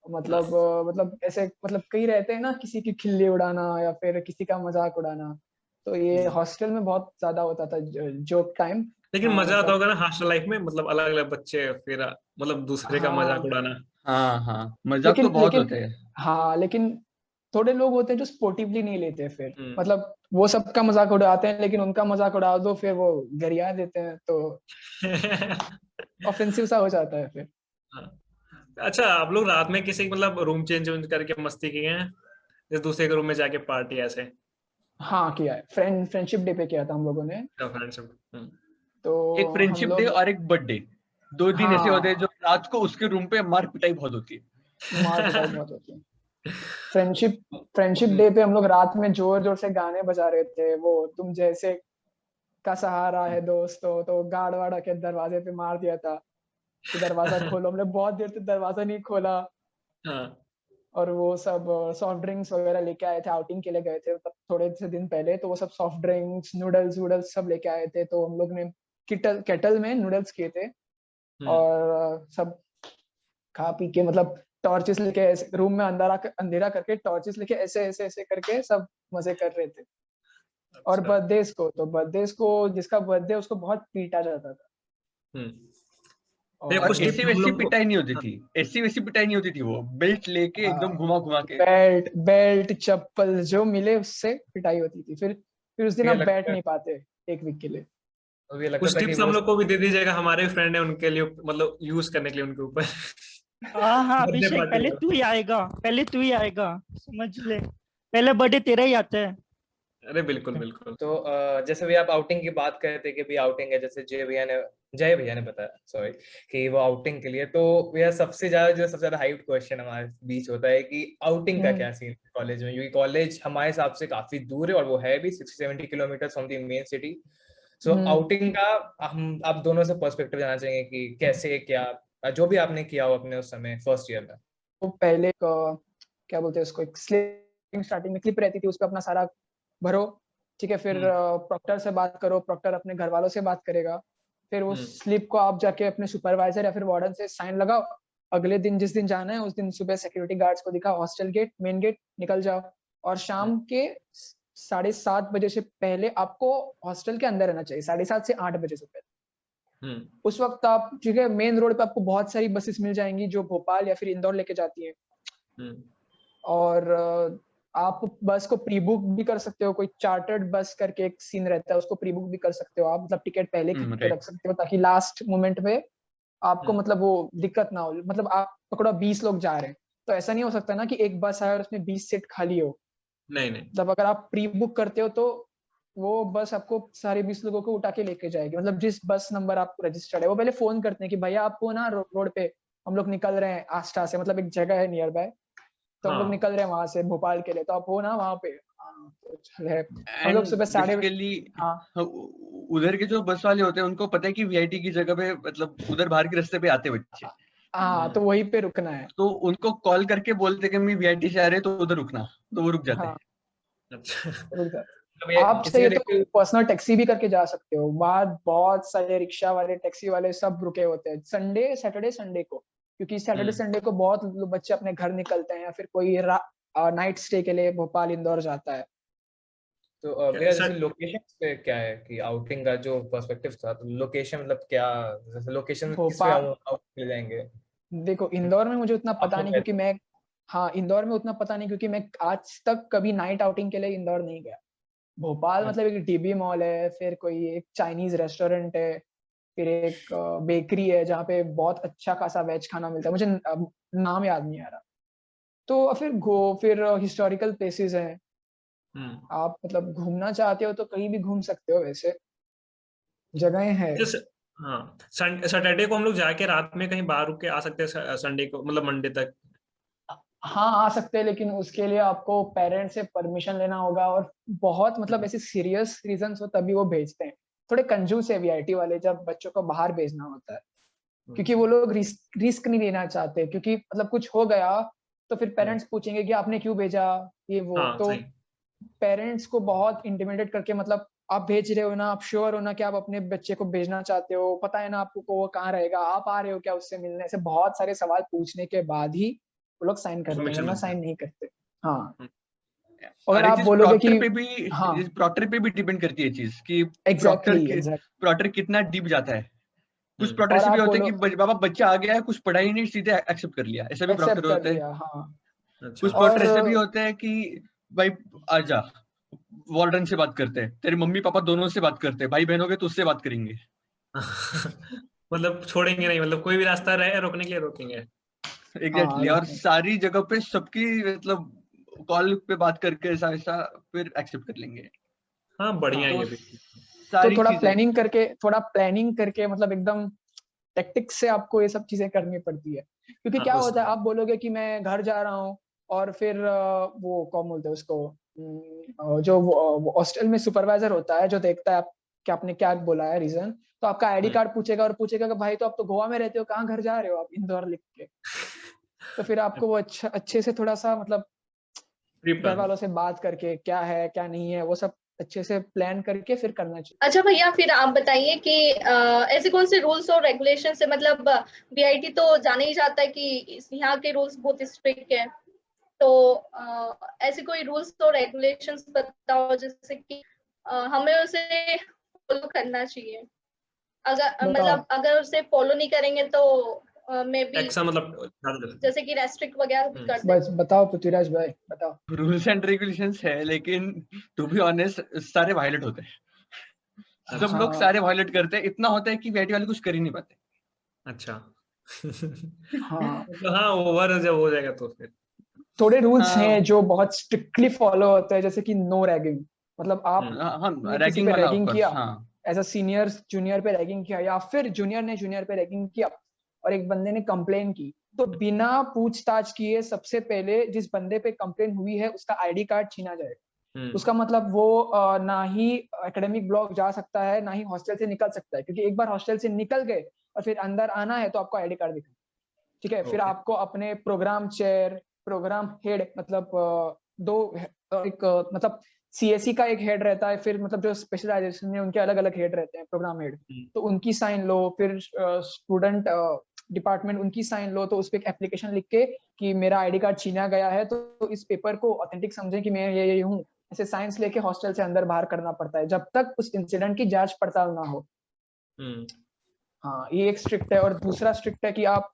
मतलब ऐसे, मतलब कई रहते हैं ना, किसी की खिल्ली उड़ाना या फिर किसी का मजाक उड़ाना, तो ये हॉस्टल में बहुत ज्यादा होता था जोक टाइम। लेकिन मजा आता मतलब होगा ना हॉस्टल लाइफ में, मतलब अलग अलग बच्चे, फिर मतलब दूसरे का मजाक हाँ, उड़ाना। हाँ हाँ, मजाक तो बहुत होते हैं। हाँ लेकिन थोड़े लोग होते हैं जो स्पोर्टिवली नहीं लेते, फिर हम्म। मतलब वो सबका मजाक उड़ाते हैं, लेकिन उनका मजाक उड़ा दो फिर वो गरिया देते हैं, तो ऑफेंसिव सा हो जाता है फिर। हाँ। अच्छा, आप लोग रात में किसी मतलब रूम चेंज करके मस्ती किए हैं, इस दूसरे के रूम में जाके पार्टी ऐसे? हाँ किया है, फ्रेंडशिप डे पे किया था हम लोगों ने। फ्रेंडशिप। तो एक हम फ्रेंडशिप डे लोग, और एक बर्थडे, 2 दिन ऐसे होते हैं जो हाँ, रात को उसके रूम पे मार पिटाई बहुत होती मार पिटाई बहुत होती है। फ्रेंडशिप फ्रेंडशिप हम्म। डे पे हम लोग रात में जोर जोर से गाने बजा रहे थे, वो तुम जैसे का सहारा है दोस्तों, तो गार्ड वाड़ के दरवाजे पे मार दिया था कि दरवाजा खोलो, हमने बहुत देर तक दरवाजा नहीं खोला। हाँ। और वो सब सॉफ्ट ड्रिंक्स वगैरह लेके आए थे, आउटिंग के लिए गए थे तब थोड़े से दिन पहले, तो वो सब सॉफ्ट ड्रिंक्स नूडल्स वूडल्स सब लेके आए थे, तो हम लोग ने केटल में नूडल्स किए थे। हम्म। और सब खा पी के, मतलब टॉर्चेस लेके ऐसे रूम में अंधेरा करके टॉर्चेस लेके ऐसे ऐसे ऐसे करके सब मजे कर रहे थे। और अच्छा। बर्थडेज को जिसका बर्थडे उसको बहुत पीटा जाता था। हम्म। ये और और कुछ टिप्स ऐसी हम वैसी लोग को। पिटाई नहीं होती हाँ। थी, ऐसी वैसी पिटाई नहीं होती थी, वो बेल्ट लेके एकदम घुमा घुमा के। बेल्ट बेल्ट चप्पल जो मिले उससे पिटाई होती थी, फिर उस दिन ये आप बैठ लगता है, नहीं पाते एक वीक के लिए। तो ये लगता कुछ था कि टिप्स हम वो लोग को भी दे दीजिएगा, हमारे फ्रेंड है उनके लिए, मतलब यूज करने के लिए उनके ऊपर। हाँ हाँ बर्थडे अभिषेक, पार्टी पहले में। तू ही आएगा, पहले तू ही आएगा, समझ ले, पहले बर्थडे तेरा ही आता है। अरे बिल्कुल बिल्कुल। तो जैसे भी आप आउटिंग की बात कर रहे थे कि भी आउटिंग है, जैसे जय भैया ने बताया, सॉरी, कि वो आउटिंग के लिए, तो यह सबसे ज्यादा हाइप क्वेश्चन हमारे बीच होता है कि आउटिंग का क्या सीन है कॉलेज में, क्योंकि कॉलेज हमारे हिसाब से काफी दूर है और वो है भी 60-70 kilometre from the main city. So outing का हम आप दोनों से पर्सपेक्टिव जानना चाहेंगे कि कैसे, क्या जो भी आपने किया हो अपने उस समय फर्स्ट ईयर में। तो पहले क्या बोलते हैं उसको, एक स्टार्टिंग में क्लिप रहती थी, उस पर अपना सारा भरो, ठीक है, फिर प्रॉक्टर से बात करो, प्रॉक्टर अपने घर वालों से बात करेगा, फिर उस स्लिप को आप जाके अपने सुपरवाइजर या फिर वार्डन से साइन लगाओ, अगले दिन जिस दिन जाना है उस दिन सुबह सिक्योरिटी गार्ड्स को दिखाओ, हॉस्टल गेट मेन गेट निकल जाओ, और शाम के 7:30 बजे से पहले आपको हॉस्टल के अंदर रहना चाहिए, 7:30 से 8 बजे से पहले। उस वक्त आप, ठीक है, मेन रोड पे आपको बहुत सारी बसेस मिल जाएंगी जो भोपाल या फिर इंदौर लेके जाती हैं। और आप बस को प्री बुक भी कर सकते हो, कोई चार्टर्ड बस करके एक सीन रहता है, उसको प्री बुक भी कर सकते हो आप, मतलब टिकट पहले खरीद के रख सकते हो ताकि लास्ट मोमेंट में आपको मतलब वो दिक्कत ना हो। मतलब आप पकड़ो 20 लोग जा रहे हैं, तो ऐसा नहीं हो सकता ना कि एक बस आए और उसमें 20 सीट खाली हो। नहीं नहीं। मतलब अगर आप प्री बुक करते हो तो वो बस आपको सारे 20 लोगों को उठा के लेके जाएगी, मतलब जिस बस नंबर आप रजिस्टर्ड है वो पहले फोन करते हैं कि भैया आपको ना रोड पे हम लोग निकल रहे हैं आस्था से, मतलब एक जगह है नियर बाय, तो हम लोग निकल रहे हैं वहां से भोपाल के लिए, तो आप हो ना वहां पे। तो चले हम लोग सुबह बेसिकली हाँ उधर के जो बस वाले होते हैं उनको पता है कि वीआईटी की जगह पे, मतलब उधर बाहर के रास्ते पे आते बच्चे, हाँ, तो वहीं पे रुकना है। तो उनको कॉल करके बोलते कि मैं वीआईटी से आ रहे तो उधर रुकना, तो वो रुक जाते हाँ हैं। अच्छा। रुक जाते, मतलब ये आप इसलिए चाहिए तो पर्सनल टैक्सी भी करके जा सकते हो। बाहर बहुत सारे रिक्शा वाले, टैक्सी वाले सब रुके होते हैं संडे, सैटरडे, संडे को, क्योंकि सैटरडे संडे को बहुत बच्चे अपने घर निकलते हैं या फिर कोई नाइट स्टे के लिए भोपाल इंदौर जाता है। तो भैया जैसे सर लोकेशन पे क्या है कि आउटिंग का जो पर्सपेक्टिव था, तो लोकेशन मतलब क्या, जैसे लोकेशन किस पे भोपाल, आउट ले जाएंगे? देखो इंदौर में मुझे उतना आप पता लोग नहीं, गए क्योंकि थे? मैं, हाँ इंदौर में उतना पता नहीं क्योंकि मैं आज तक कभी नाइट आउटिंग के लिए इंदौर नहीं गया। भोपाल मतलब एक डीबी मॉल है, फिर कोई एक चाइनीज रेस्टोरेंट है, फिर एक बेकरी है जहाँ पे बहुत अच्छा खासा वेज खाना मिलता है, मुझे नाम याद नहीं आ रहा। तो फिर हिस्टोरिकल प्लेसेस हैं। हम्म आप मतलब घूमना चाहते हो तो कहीं भी घूम सकते हो, वैसे जगहें हैं। जैसे हाँ, सैटरडे को हम लोग जाके रात में कहीं बाहर रुक के आ सकते हैं, संडे को मतलब मंडे तक। हाँ आ सकते हैं, लेकिन उसके लिए आपको पेरेंट्स से परमिशन लेना होगा, और बहुत मतलब ऐसे सीरियस रीजंस हो तभी वो भेजते हैं। थोड़े कंजूस है वीआईटी वाले जब बच्चों को बाहर भेजना होता है, क्योंकि वो लोग रिस्क नहीं लेना चाहते, क्योंकि मतलब कुछ हो गया तो फिर पेरेंट्स पूछेंगे कि आपने क्यों भेजा, ये वो। हाँ तो सही। पेरेंट्स को बहुत इंटिमिडेट करके, मतलब आप भेज रहे हो ना, आप श्योर हो ना कि आप अपने बच्चे को भेजना चाहते हो, पता है ना आपको को वो कहाँ रहेगा, आप आ रहे हो क्या उससे मिलने, से बहुत सारे सवाल पूछने के बाद ही वो लोग साइन करते हैं, परमिशन वरना मिलता है। साइन नहीं करते। हाँ, हम्म, अगर और एक आप चीज बोलोगे कि, हाँ प्रॉक्टर पे भी डिपेंड करती है चीज कि एग्जैक्टली एग्जैक्ट, प्रॉक्टर कितना डीप जाता है। कुछ प्रॉक्टर और ऐसे भी आप होते हैं बोलो कि बाबा बच्चा आ गया है, कुछ पढ़ाई नहीं, सीधे एक्सेप्ट कर लिया, ऐसा भी प्रॉक्टर एक्सेप्ट कर होते हैं। लिया, हाँ। अच्छा। कुछ प्रॉक्टर और ऐसे भी होते हैं कि भाई आजा, वार्डन से बात करते हैं, तेरे मम्मी पापा दोनों से बात करते हैं, भाई बहन हो गए तो उससे बात करेंगे। मतलब छोड़ेंगे नहीं, मतलब कोई भी रास्ता रहे रोकने के लिए रोकेंगे। हाँ एग्जैक्टली और रुकने, सारी जगह पे सबकी मतलब कॉल पे बात करके ऐसा ऐसा फिर एक्सेप्ट कर लेंगे। हाँ बढ़िया है हाँ ये तो भी। तो सारी चीजें थोड़ा प्लानिंग करके मतलब एकदम टेक्टिक्स से आपको ये सब चीजें करनी पड़ती है, क्योंकि हाँ क्या उस होता है, आप बोलोगे कि मैं घर जा रहा हूँ, और फिर वो कौन बोलते हैं उसको, जो हॉस्टल में सुपरवाइजर होता है जो देखता है आप कि आपने क्या बोला है रीजन, तो आपका आईडी हम्म, कार्ड पूछेगा और पूछेगा कि भाई तो आप तो गोवा में रहते हो, कहाँ घर जा रहे हो आप, इंदौर लिख के। तो फिर आपको वो अच्छे से थोड़ा सा मतलब प्री घर प्लान। वालों से बात करके क्या है क्या नहीं है वो सब अच्छे से प्लान करके फिर करना चाहिए। अच्छा भैया, फिर आप बताइए कि ऐसे कौन से रूल्स और रेगुलेशन है, मतलब वीआईटी तो जाना ही जाता है कि यहाँ के रूल्स बहुत स्ट्रिक्ट है, तो ऐसे कोई रूल्स और रेगुलेशंस बताओ जैसे कि हमें उसे फॉलो करना चाहिए। अगर बताओ, मतलब अगर उसे फॉलो नहीं करेंगे तो मे बी एक्सा मतलब ज्यादा देते जैसे कि रेस्ट्रिक्ट वगैरह भी हैं। कर दे। बस बताओ पृथ्वीराज भाई बताओ। रूल्स एंड रेगुलेशंस है, लेकिन टू बी ऑनेस्ट सारे वायलेट होते हैं। सब अच्छा लोग हाँ सारे वायलेट करते हैं, इतना होता है कि वीआईटी वाले कुछ कर ही नहीं पाते। अच्छा। हाँ, मतलब हाँ ओवर जब हो जाएगा तो फिर। थोड़े रूल्स हैं हाँ जो बहुत स्ट्रिक्टली फॉलो होते हैं, जैसे कि नो रैगिंग, मतलब हम्म हाँ आपने किसी रैगिंग पे वाला ऑफ रैगिंग कोर्स किया, हाँ। एज अ सीनियर जूनियर पे रैगिंग किया, या फिर जूनियर ने जूनियर पे रैगिंग किया और एक बंदे ने कंप्लेन की, तो बिना पूछताछ किए सबसे पहले जिस बंदे पे कंप्लेन हुई है उसका आईडी कार्ड छीना जाएगा। हम्म उसका मतलब वो ना ही एकेडमिक ब्लॉक जा सकता है ना ही हॉस्टल से निकल सकता है, क्योंकि एक बार हॉस्टल से निकल गए और फिर अंदर आना है तो आपको आईडी कार्ड दिखाना, ठीक है। फिर ओके। आपको अपने प्रोग्राम चेयर, प्रोग्राम हेड, मतलब दो एक मतलब सीएससी का एक हेड रहता है, फिर मतलब जो स्पेशलाइजेशन है उनके अलग अलग हेड रहते हैं, प्रोग्राम हेड, तो उनकी साइन लो, फिर स्टूडेंट डिपार्टमेंट उनकी साइन लो, तो उस पर एक एप्लीकेशन लिख के कि मेरा आईडी कार्ड छीना गया है, तो इस पेपर को ऑथेंटिक समझें कि मैं ये हूँ, ऐसे साइंस लेके हॉस्टल से अंदर बाहर करना पड़ता है जब तक उस इंसिडेंट की जांच पड़ताल ना हो। हम्म हाँ ये एक स्ट्रिक्ट है, और दूसरा स्ट्रिक्ट है कि आप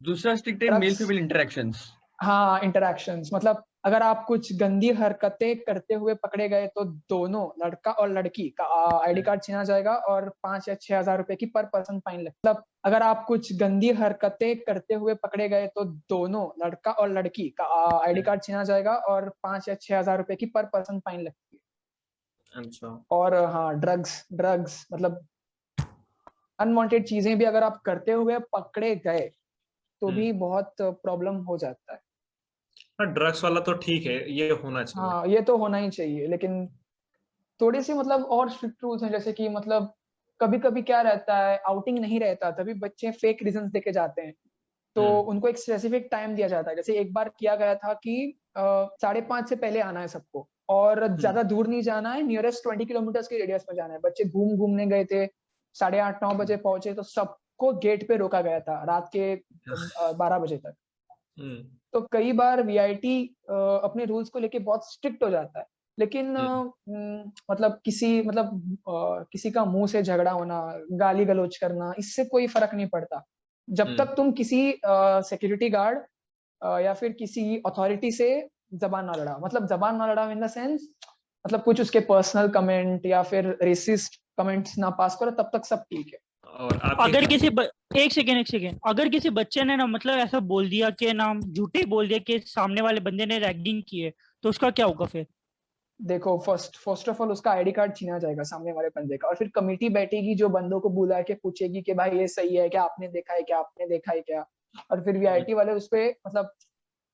दूसरा स्ट्रिक्ट है मेल ड्रग्स, फीमेल इंटरेक्शंस। हाँ इंटरैक्शंस, मतलब अगर आप कुछ गंदी हरकतें करते हुए पकड़े गए तो दोनों लड़का और लड़की का आईडी कार्ड छीना जाएगा और 5 या 6 हज़ार रुपए की पर पर्सन फाइन लगती है। मतलब अगर आप कुछ गंदी हरकतें करते हुए पकड़े गए तो दोनों लड़का और लड़की का आईडी कार्ड छीना जाएगा और 5 या 6 हज़ार रुपए की पर पर्सन फाइन लगती है। अच्छा। और हाँ ड्रग्स ड्रग्स मतलब अनवांटेड चीजें भी अगर आप करते हुए पकड़े गए तो हम्म भी बहुत प्रॉब्लम हो जाता है। हाँ ड्रग्स वाला तो ठीक है, ये होना चाहिए। हाँ ये तो होना ही चाहिए, लेकिन थोड़ी सी मतलब और स्ट्रिक्ट रूल्स हैं, जैसे कि मतलब कभी कभी क्या रहता है, आउटिंग नहीं रहता तभी बच्चे फेक रीजंस देके जाते हैं तो उनको एक स्पेसिफिक टाइम दिया जाता है। जैसे एक बार किया गया था कि 5:30 से पहले आना है सबको, और ज्यादा दूर नहीं जाना है, नियरेस्ट 20 किलोमीटर के रेडियस में जाना है। बच्चे घूमने गए थे, 8:30-9 बजे पहुंचे, तो सबको गेट पे रोका गया था रात के 12 बजे तक। तो कई बार वीआईटी अपने रूल्स को लेके बहुत स्ट्रिक्ट हो जाता है, लेकिन मतलब किसी का मुंह से झगड़ा होना, गाली गलौज करना, इससे कोई फर्क नहीं पड़ता जब तक तुम किसी सिक्योरिटी गार्ड या फिर किसी अथॉरिटी से जबान ना लड़ा। मतलब जबान ना लड़ा इन द सेंस, मतलब कुछ उसके पर्सनल कमेंट या फिर रेसिस्ट कमेंट्स ना पास करो, तब तक सब ठीक है। और अगर किसी एक सेकेंड अगर किसी बच्चे ने ना मतलब ऐसा बोल दिया कि ना झूठे बोल दिया कि सामने वाले बंदे ने रैगिंग की है, तो उसका क्या होगा फिर? देखो, फर्स्ट ऑफ ऑल उसका आईडी कार्ड छीना जाएगा सामने वाले बंदे का, और फिर कमेटी बैठेगी जो बंदों को बुला के पूछेगी कि भाई ये सही है क्या, आपने देखा है क्या, आपने देखा है क्या। और फिर वीआईटी वाले उस पे मतलब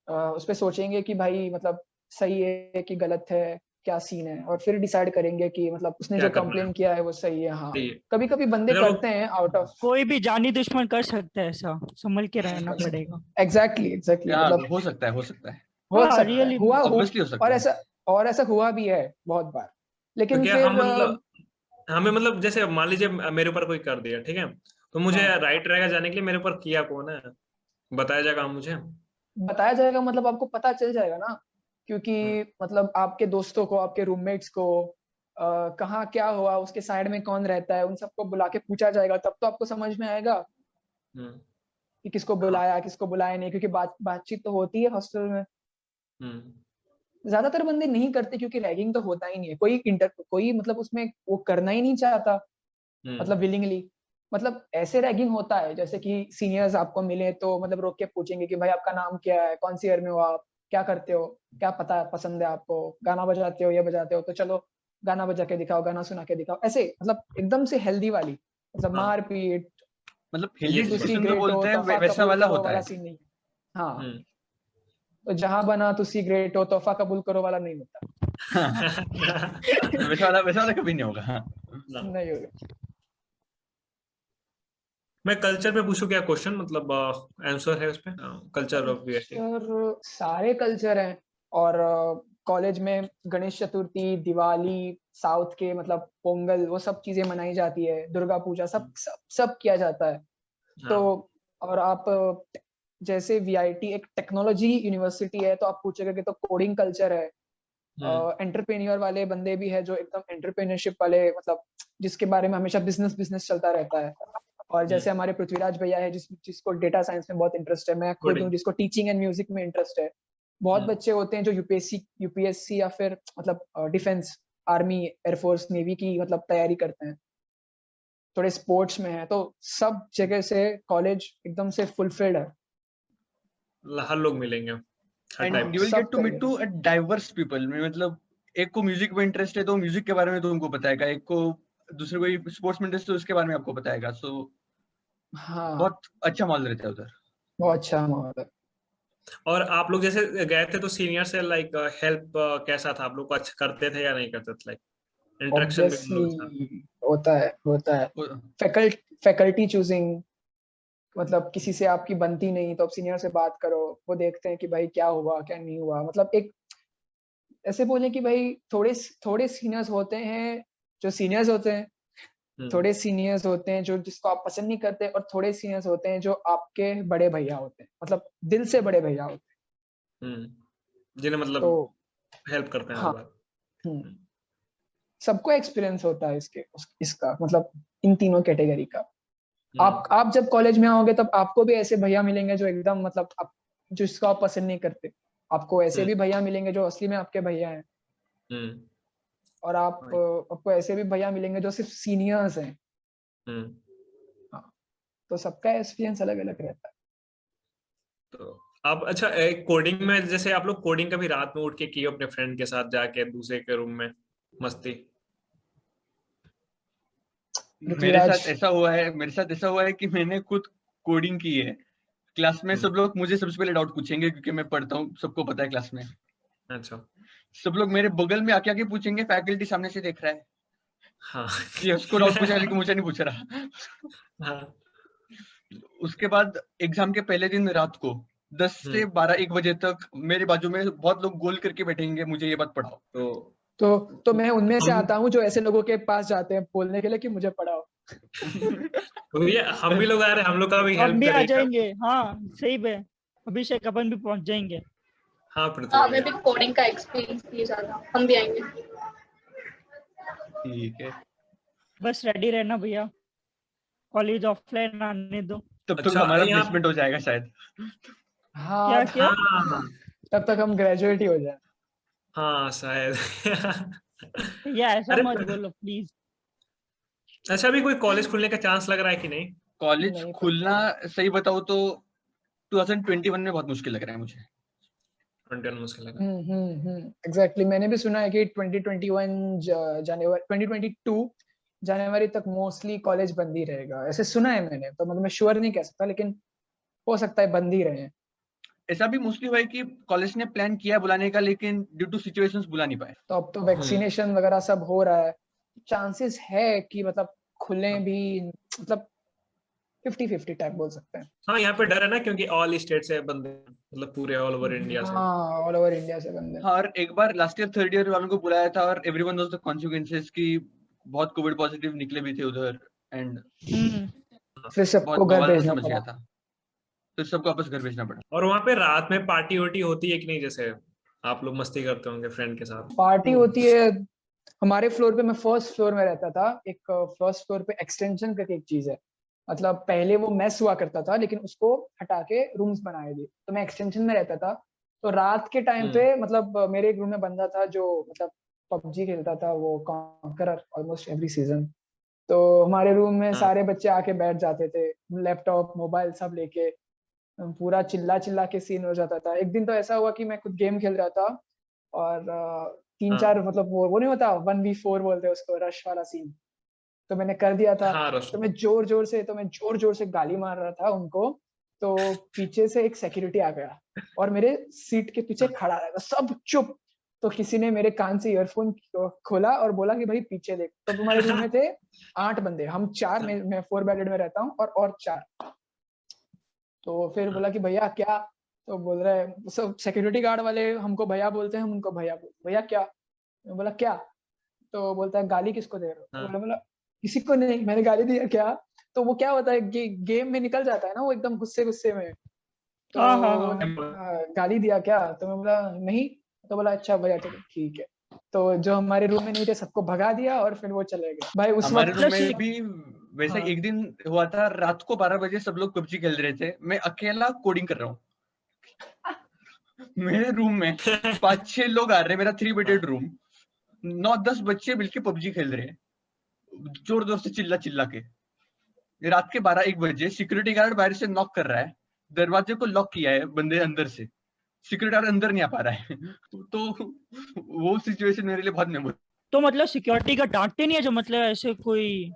उस पे सोचेंगे कि भाई मतलब सही है कि गलत है, क्या सीन है, और फिर डिसाइड करेंगे कि मतलब उसने जो कंप्लेन किया है वो सही है। हाँ, कभी कभी बंदे करते हैं आउट ऑफ, कोई भी जानी दुश्मन कर सकता है, ऐसा संभल के रहना पड़ेगा। एग्जैक्टली मतलब हो सकता है हुआ ऑब्वियसली हो सकता है, और ऐसा हुआ भी है बहुत बार। लेकिन तो फिर हमें मतलब जैसे मान लीजिए मेरे ऊपर कोई कर दिया, ठीक है, तो मुझे राइट रहेगा जाने के लिए मेरे ऊपर किया कौन है, बताया जाएगा मुझे? बताया जाएगा, मतलब आपको पता चल जाएगा ना, क्योंकि मतलब आपके दोस्तों को, आपके रूममेट्स को कहाँ क्या हुआ, उसके साइड में कौन रहता है, उन सबको बुला के पूछा जाएगा, तब तो आपको समझ में आएगा कि किसको बुलाया किसको बुलाया नहीं। क्योंकि बातचीत तो होती है हॉस्टल में। ज्यादातर बंदे नहीं करते क्योंकि रैगिंग तो होता ही नहीं है, कोई मतलब उसमें वो करना ही नहीं चाहता, मतलब विलिंगली। मतलब ऐसे रैगिंग होता है जैसे कि सीनियर्स आपको मिले तो मतलब रोक के पूछेंगे कि भाई आपका नाम क्या है, कौन सी ईयर में हो आप, क्या करते हो, क्या पसंद है आपको, गाना बजाते हो, ये बजाते हो, तो चलो गाना बजा के दिखाओ, गाना सुना के दिखाओ। ऐसे मतलब एकदम से हेल्दी वाली, मतलब मारपीट, मतलब हेल्दी दूसरी डिस्कशन जो ग्रेट हो, बोलते हैं तोहफा वैसा कबूल वाला करो होता वाला है। सीन नहीं। हाँ, तो जहां बना तुसी ग्रेट हो, तोहफा कबूल करो वाला नहीं होता। वैसा वाला कभी नहीं होगा। नहीं होगा। मैं कल्चर पे पूछूं क्या क्वेश्चन, मतलब आंसर है उसपे? कल्चर ऑफ वीआईटी सारे कल्चर हैं, और कॉलेज में गणेश चतुर्थी, दिवाली, साउथ के मतलब पोंगल, वो सब चीजें मनाई जाती है, दुर्गा पूजा, सब किया जाता है। तो और आप जैसे वीआईटी एक टेक्नोलॉजी यूनिवर्सिटी है, तो आप पूछेगा कि तो कोडिंग कल्चर है, एंटरप्रेन्योर वाले बंदे भी है जो एकदम एंटरप्रेन्योरशिप वाले, मतलब जिसके बारे में हमेशा बिजनेस चलता रहता है। और जैसे हमारे पृथ्वीराज भैया है जिसको डेटा साइंस में बहुत इंटरेस्ट है, मैं खुद हूँ जिसको टीचिंग एंड म्यूजिक में इंटरेस्ट है। बहुत बच्चे होते हैं जो यूपीएससी या फिर मतलब डिफेंस, आर्मी, एयरफोर्स, नेवी की मतलब तैयारी करते हैं, थोड़े स्पोर्ट्स में है। तो सब जगह से कॉलेज एकदम से फुलफिल्ड है, हर लोग मिलेंगे, हर type you will get to meet to a diverse people. मतलब एक को म्यूजिक में इंटरेस्ट है तो म्यूजिक के बारे में तो उनको बताएगा, एक को दूसरे को स्पोर्ट्स में इंटरेस्ट है तो उसके बारे में आपको बताएगा। सो बहुत अच्छा माहौल रहता है उधर, बहुत अच्छा माहौल है। और आप लोग जैसे गए थे तो सीनियर से लाइक हेल्प कैसा था? आप लोग को अच्छा करते थे या नहीं करते थे? लाइक इंटरेक्शन भी उन लोगों के साथ होता है फैकल्टी चूजिंग, मतलब किसी से आपकी बनती नहीं तो आप सीनियर से बात करो, वो देखते हैं कि भाई क्या हुआ क्या नहीं हुआ। मतलब एक ऐसे बोले कि भाई थोड़े सीनियर्स होते हैं जो सीनियर्स होते हैं, थोड़े सीनियर्स होते हैं जो जिसको आप पसंद नहीं करते, और थोड़े सीनियर्स होते हैं जो आपके बड़े भैया होते हैं, मतलब दिल से बड़े भैया होते हैं, जिन्हें मतलब तो हेल्प करते हैं हर बार। सबको एक्सपीरियंस होता है इसका मतलब इन तीनों कैटेगरी का। आप जब कॉलेज में आओगे तब आपको भी ऐसे भैया मिलेंगे जो एकदम मतलब आप जिसको आप पसंद नहीं करते, आपको ऐसे भी भैया मिलेंगे जो असली में आपके भैया हैं, और आपको ऐसे भी भैया मिलेंगे जो सिर्फ सीनियर्स हैं। तो सबका एक्सपीरियंस अलग अलग रहता है। तो आप अच्छा कोडिंग में जैसे आप लोग कोडिंग कभी रात में उठ के किए अपने फ्रेंड के साथ जाके दूसरे के रूम में मस्ती? मेरे साथ ऐसा हुआ है कि मैंने खुद कोडिंग की है। क्लास में सब लोग मुझे सबसे पहले डाउट पूछेंगे क्योंकि मैं पढ़ता हूँ, सबको पता है क्लास में। अच्छा, सब लोग मेरे बगल में आके पूछेंगे, फैकल्टी सामने से देख रहा है कि उसको डाउट पूछा लेकिन मुझे नहीं पूछ रहा। उसके बाद एग्जाम के पहले दिन रात को 10 से 12-1 बजे तक मेरे बाजू में बहुत लोग गोल करके बैठेंगे, मुझे ये बात पढ़ाओ। तो मैं उनमें से हम- आता हूँ जो ऐसे लोगों के पास जाते हैं बोलने के लिए कि मुझे पढ़ाओ। तो ये हम भी लोग आ रहे हैं, हम लोग का भी हम हेल्प भी आ करेगा। जाएंगे। हाँ सही में, अभिषेक अपन भी पहुंच जाएंगे। हाँ पृथ्वी हमें भैया। भी कोडिंग का एक्सपीरियंस दिए ज्यादा, हम भी आएंगे। ठीक है, बस रेडी रहना भैया, कॉलेज ऑफलाइन आने दो। तब तक अच्छा, हमारा यहाँ प्लेसमेंट हो जाएगा शायद। हाँ क्या हाँ तब तक हम ग्रेजुएट ही हो जाए। हाँ शायद। भैया ऐसा अरे मत बोलो प्लीज। अच्छा, अभी कोई कॉलेज खुलने का चांस लग रहा है कि नहीं? कॉलेज नहीं खुलना सही बताऊं तो 2021 में बहुत मुश्किल लग रहा है मुझे। 21 मुश्किल लग रहा है। एग्जैक्टली मैंने भी सुना है कि 2021 जनवरी 2022 जनवरी तक मोस्टली कॉलेज बंद ही रहेगा, ऐसे सुना है मैंने। तो मतलब मैं श्योर नहीं कह सकता, लेकिन हो सकता है बंद ही रहे। ऐसा भी मोस्टली हुआ है कि कॉलेज ने प्लान किया बुलाने का, लेकिन ड्यू टू सिचुएशंस बुला नहीं पाए। तो अब तो वैक्सीनेशन वगैरह सब हो रहा है, चांसेस है कि मतलब खुले भी, मतलब 50-50 टाइप बोल सकते हैं। हाँ यहाँ पे डर है ना, क्योंकि ऑल स्टेट से बंदे, मतलब पूरे ऑल ओवर इंडिया से। हाँ ऑल ओवर इंडिया से बंदे। हाँ, और एक बार लास्ट ईयर 3rd ईयर वालों को बुलाया था और एवरीवन नोज द कॉन्सिक्वेंसेस की बहुत कोविड पॉजिटिव निकले भी थे उधर, एंड फिर सबको बहुत घर बवाल भेजना समझ गया पड़ा। था, तो सबको वापस घर भेजना पड़ा। और वहाँ पे रात में पार्टी वार्टी होती है कि नहीं? जैसे आप लोग मस्ती करते होंगे फ्रेंड के साथ। पार्टी होती है हमारे फ्लोर पे। मैं फर्स्ट फ्लोर में रहता था। एक फर्स्ट फ्लोर पे एक्सटेंशन करके एक चीज है, मतलब पहले वो मेस हुआ करता था लेकिन उसको हटा के रूम्स बनाए थे, तो मैं एक्सटेंशन में रहता था। तो रात के टाइम पे मतलब मेरे एक रूम में बंदा था जो मतलब पबजी खेलता था, वो कॉन्करर ऑलमोस्ट एवरी सीजन। तो हमारे रूम में हाँ। सारे बच्चे आके बैठ जाते थे, लैपटॉप मोबाइल सब लेके, पूरा चिल्ला चिल्ला के सीन हो जाता था। एक दिन तो ऐसा हुआ कि मैं खुद गेम खेल रहा था और तीन चार मतलब वो नहीं होता 1v4 बोलते हैं उसको, रश वाला सीन, तो मैंने कर दिया था। हाँ रश। तो मैं जोर जोर से गाली मार रहा था उनको, तो पीछे से एक सिक्योरिटी आ गया और मेरे सीट के पीछे खड़ा रहेगा, सब चुप। तो किसी ने मेरे कान से ईयरफोन खोला और बोला कि भाई पीछे देख। तो हमारे रूम में थे 8 बंदे, हम 4, मैं 4 बेडेड में रहता हूँ और 4। तो फिर बोला कि भैया क्या, तो बोल रहे हैं सब सिक्योरिटी गार्ड वाले हमको भैया बोलते हैं, हम उनको भैया बोलते, भैया क्या। मैं बोला क्या, तो बोलता है गाली किसको दे रहे हो। तो बोला किसी को नहीं, मैंने गाली दिया क्या। तो वो क्या होता है कि गेम में निकल जाता है ना वो एकदम गुस्से गुस्से में, तो हाँ हाँ बोला, हाँ। गाली दिया क्या। तो मैं बोला नहीं। तो बोला अच्छा भैया चलो ठीक है। तो जो हमारे रूम में नहीं थे सबको भगा दिया और फिर वो चले गए भाई उस हमारे वक्त। रूम में भी वैसे हाँ। एक दिन हुआ था, रात को 12 बजे सब लोग पबजी खेल रहे थे, मैं अकेला कोडिंग कर रहा हूँ। मेरे रूम में 5-6 लोग आ रहे हैं, मेरा 3 बेडेड रूम, 9-10 बच्चे मिलके पबजी खेल रहे हैं जोर जोर से चिल्ला चिल्ला के। रात के 12-1 बजे सिक्योरिटी गार्ड बाहर से नॉक कर रहा है, दरवाजे को लॉक किया है बंदे अंदर से, सिक्योरिटी गार्ड अंदर नहीं आ पा रहा है। तो वो सिचुएशन मेरे लिए बहुत मेमोरेबल। तो मतलब सिक्योरिटी का डांटते नहीं है जो मतलब ऐसे कोई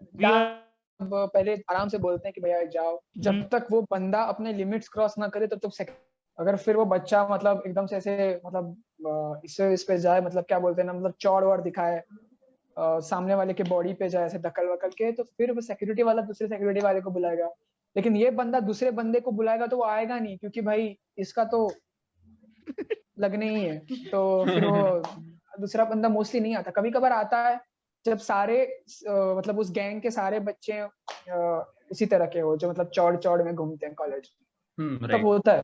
अब पहले आराम से बोलते हैं कि भैया जाओ, जब तक वो बंदा अपने लिमिट्स क्रॉस ना करे तब तक अगर फिर वो बच्चा मतलब एकदम से ऐसे मतलब इससे इस पे जाए, मतलब क्या बोलते हैं ना, मतलब चौड़ वौड़ दिखाए सामने वाले के बॉडी पे जाए ऐसे धक्कल वकल के, तो फिर वो सिक्योरिटी वाला दूसरे सिक्योरिटी वाले को बुलाएगा। लेकिन ये बंदा दूसरे बंदे को बुलाएगा तो वो आएगा नहीं, क्योंकि भाई इसका तो लगने ही है। तो फिर वो दूसरा बंदा मोस्टली नहीं आता, कभी कभार आता है जब सारे मतलब उस गैंग के सारे बच्चे इसी तरह के हो जो मतलब चौड़ चौड़ में घूमते हैं कॉलेज, तब होता है,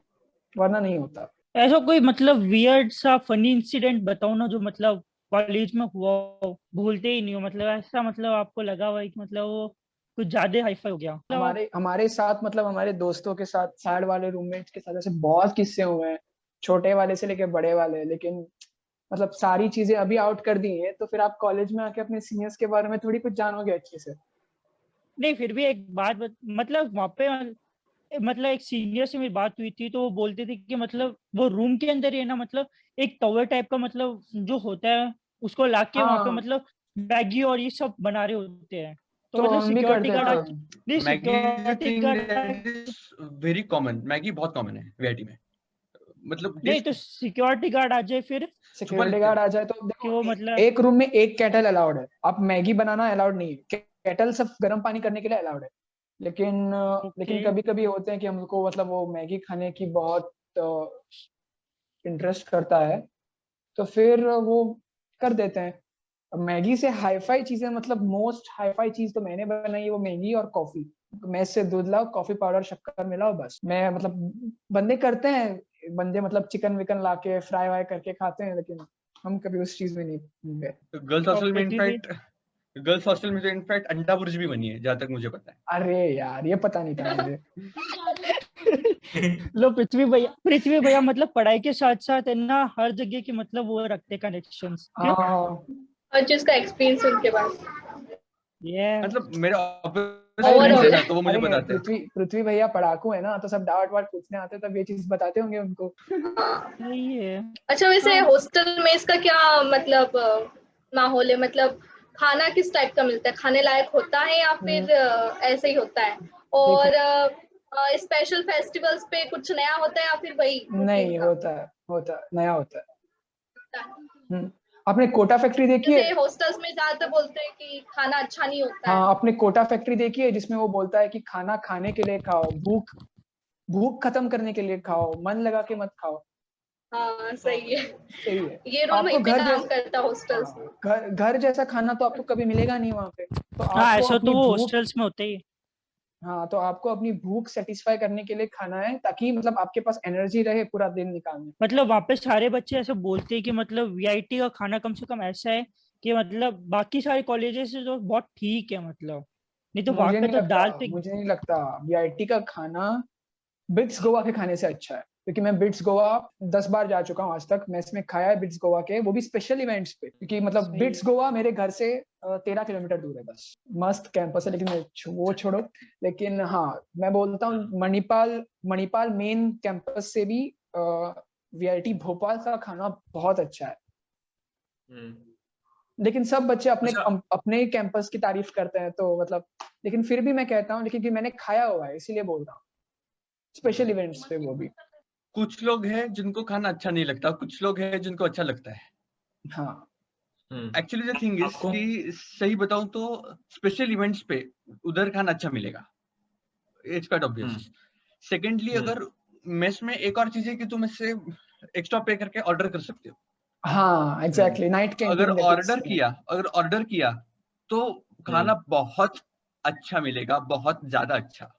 वरना नहीं होता। ऐसा कोई मतलब वियर्ड सा फनी इंसिडेंट बताओ ना जो मतलब कॉलेज में हुआ हो, भूलते ही नहीं हो, मतलब ऐसा मतलब आपको लगा हुआ है कि मतलब वो कुछ ज्यादा हाईफाई हो गया। हमारे साथ मतलब हमारे दोस्तों के साथ, साइड वाले रूममेट्स के साथ ऐसे बहुत किस्से हुए हैं, छोटे वाले से लेके बड़े वाले। लेकिन मतलब सारी चीजें अभी आउट कर दी है, तो फिर आप कॉलेज में आके अपने सीनियर्स के बारे में थोड़ी कुछ जानोगे अच्छे से। नहीं फिर भी एक बात मतलब वहाँ पे मतलब एक सीनियर से मेरी बात हुई थी, तो वो बोलते थे कि मतलब वो रूम के अंदर ही है ना, मतलब एक टॉवर टाइप का मतलब जो होता है उसको लाके वहाँ पे हाँ मतलब मैगी और ये सब बना रहे होते हैं। तो तो मतलब हम भी सिक्योरिटी करते गार्ड थे। नहीं, Maggi security guard very common, Maggi बहुत कॉमन है वीआईटी में, मतलब नहीं, तो सिक्योरिटी गार्ड आ जाए फिर छुपा सिक्योरिटी लेते गार्ड हैं। आ जाए तो कि देखो वो मतलब एक रूम में एक केटल अलाउड है, आप मैगी बनाना अलाउड नहीं है, केटल सब गर्म पानी करने के लिए अलाउड है। लेकिन कभी कभी होते हैं कि हमको मतलब वो मैगी खाने की बहुत इंटरेस्ट करता है, तो फिर वो कर देते हैं। अब मैगी से हाईफाई चीजें, मतलब मोस्ट हाईफाई चीज तो मैंने बनाई है वो मैगी और कॉफी। मैस से दूध लाओ, कॉफी पाउडर शक्कर मिलाओ, बस। मैं मतलब बंदे करते हैं, बंदे मतलब चिकन विकन लाके फ्राई वाई करके खाते हैं, लेकिन हम कभी उस चीज में नहीं गए। गर्ल्स हॉस्टल में पृथ्वी भाई, इनफैक्ट अंडा बुर्जी भी बनी है, जहां तक मुझे पता है। अरे यार, ये पता नहीं था मुझे। लो पृथ्वी भैया मतलब पढ़ाई के साथ साथ है ना हर जगह के मतलब वो रखते कनेक्शंस। हाँ, हर चीज का एक्सपीरियंस उनके पास। ये मतलब मेरे ऑब्वियस अरे फ्रेंड्स है Overall. ना, तो वो मुझे अरे बताते हैं। पृथ्वी भैया पढ़ाकू है ना, तो सब डांट वाट पूछने आते हैं, तब ये चीज बताते होंगे उनको। हाँ। सही है। अच्छा, वैसे हाँ, हॉस्टल में इसका क्या मतलब माहौल है? मतलब खाना किस टाइप का मिलता है? खाने लायक होता है या फिर ऐसे ही होता है? देखो, और स्पेशल फेस्टिवल्स पे कुछ नया होता है या फिर वही रूटीन नहीं का? होता है, नया होता है। आपने कोटा फैक्ट्री देखी है? जैसे हॉस्टल्स में ज्यादातर बोलते हैं कि खाना अच्छा नहीं होता है। हाँ, आपने कोटा फैक्ट्री देखी है जिसमें वो बोलता है कि खाना खाने के लिए खाओ, भूख भूख खत्म करने के लिए खाओ, मन लगा के मत खाओ। हाँ, सही है। सही है। ये रूल आपको वहीं पे घर काम जैसा, करता है हॉस्टल्स में। हाँ, घर जैसा खाना तो आपको कभी मिलेगा नहीं वहां पे। तो हाँ आपको ऐसा अपनी तो वो भूख, हॉस्टल्स में होता ही है। हाँ, तो आपको अपनी भूख सेटिस्फाई करने के लिए खाना है, ताकि मतलब आपके पास एनर्जी रहे पूरा दिन निकालने। मतलब वहाँ पे सारे बच्चे ऐसे बोलते हैं कि मतलब वीआईटी का खाना कम से कम ऐसा है कि मतलब बाकी सारे कॉलेजेस से तो बहुत ठीक है मतलब, नहीं तो वहाँ का तो दाल से। मुझे नहीं लगता वीआईटी का खाना बिट्स गोवा के खाने से अच्छा है, क्योंकि मैं बिट्स गोवा 10 बार जा चुका हूँ आज तक। मैस में खाया है बिट्स गोवा के, वो भी स्पेशल इवेंट्स पे, क्योंकि मतलब सही बिट्स गोवा मेरे घर से 13 किलोमीटर दूर है बस। मस्त कैंपस है, लेकिन वो छोड़ो। लेकिन हाँ, मैं बोलता हूँ मणिपाल मेन कैंपस से भी वीआईटी भोपाल का खाना बहुत अच्छा है। लेकिन सब बच्चे अपने अच्छा। अपने कैंपस की तारीफ करते हैं, तो मतलब, लेकिन फिर भी मैं कहता हूँ, लेकिन कि मैंने खाया हुआ है इसीलिए बोल रहा हूँ, स्पेशल इवेंट्स पे वो भी। कुछ लोग हैं जिनको खाना अच्छा नहीं लगता, कुछ लोग हैं जिनको अच्छा लगता है। हाँ, एक्चुअली द थिंग इज आपको कि सही बताऊं तो स्पेशल इवेंट्स पे उधर खाना अच्छा मिलेगा, इट्स क्वाइट ऑब्वियस। सेकेंडली, अगर मेस में एक और चीज है कि तुम इससे एक्स्ट्रा पे करके ऑर्डर कर सकते हो। हाँ, एग्जैक्टली, नाइट अगर कैंटीन करके ऑर्डर किसी में। किया अगर ऑर्डर किया तो खाना बहुत अच्छा मिलेगा, बहुत ज्यादा अच्छा।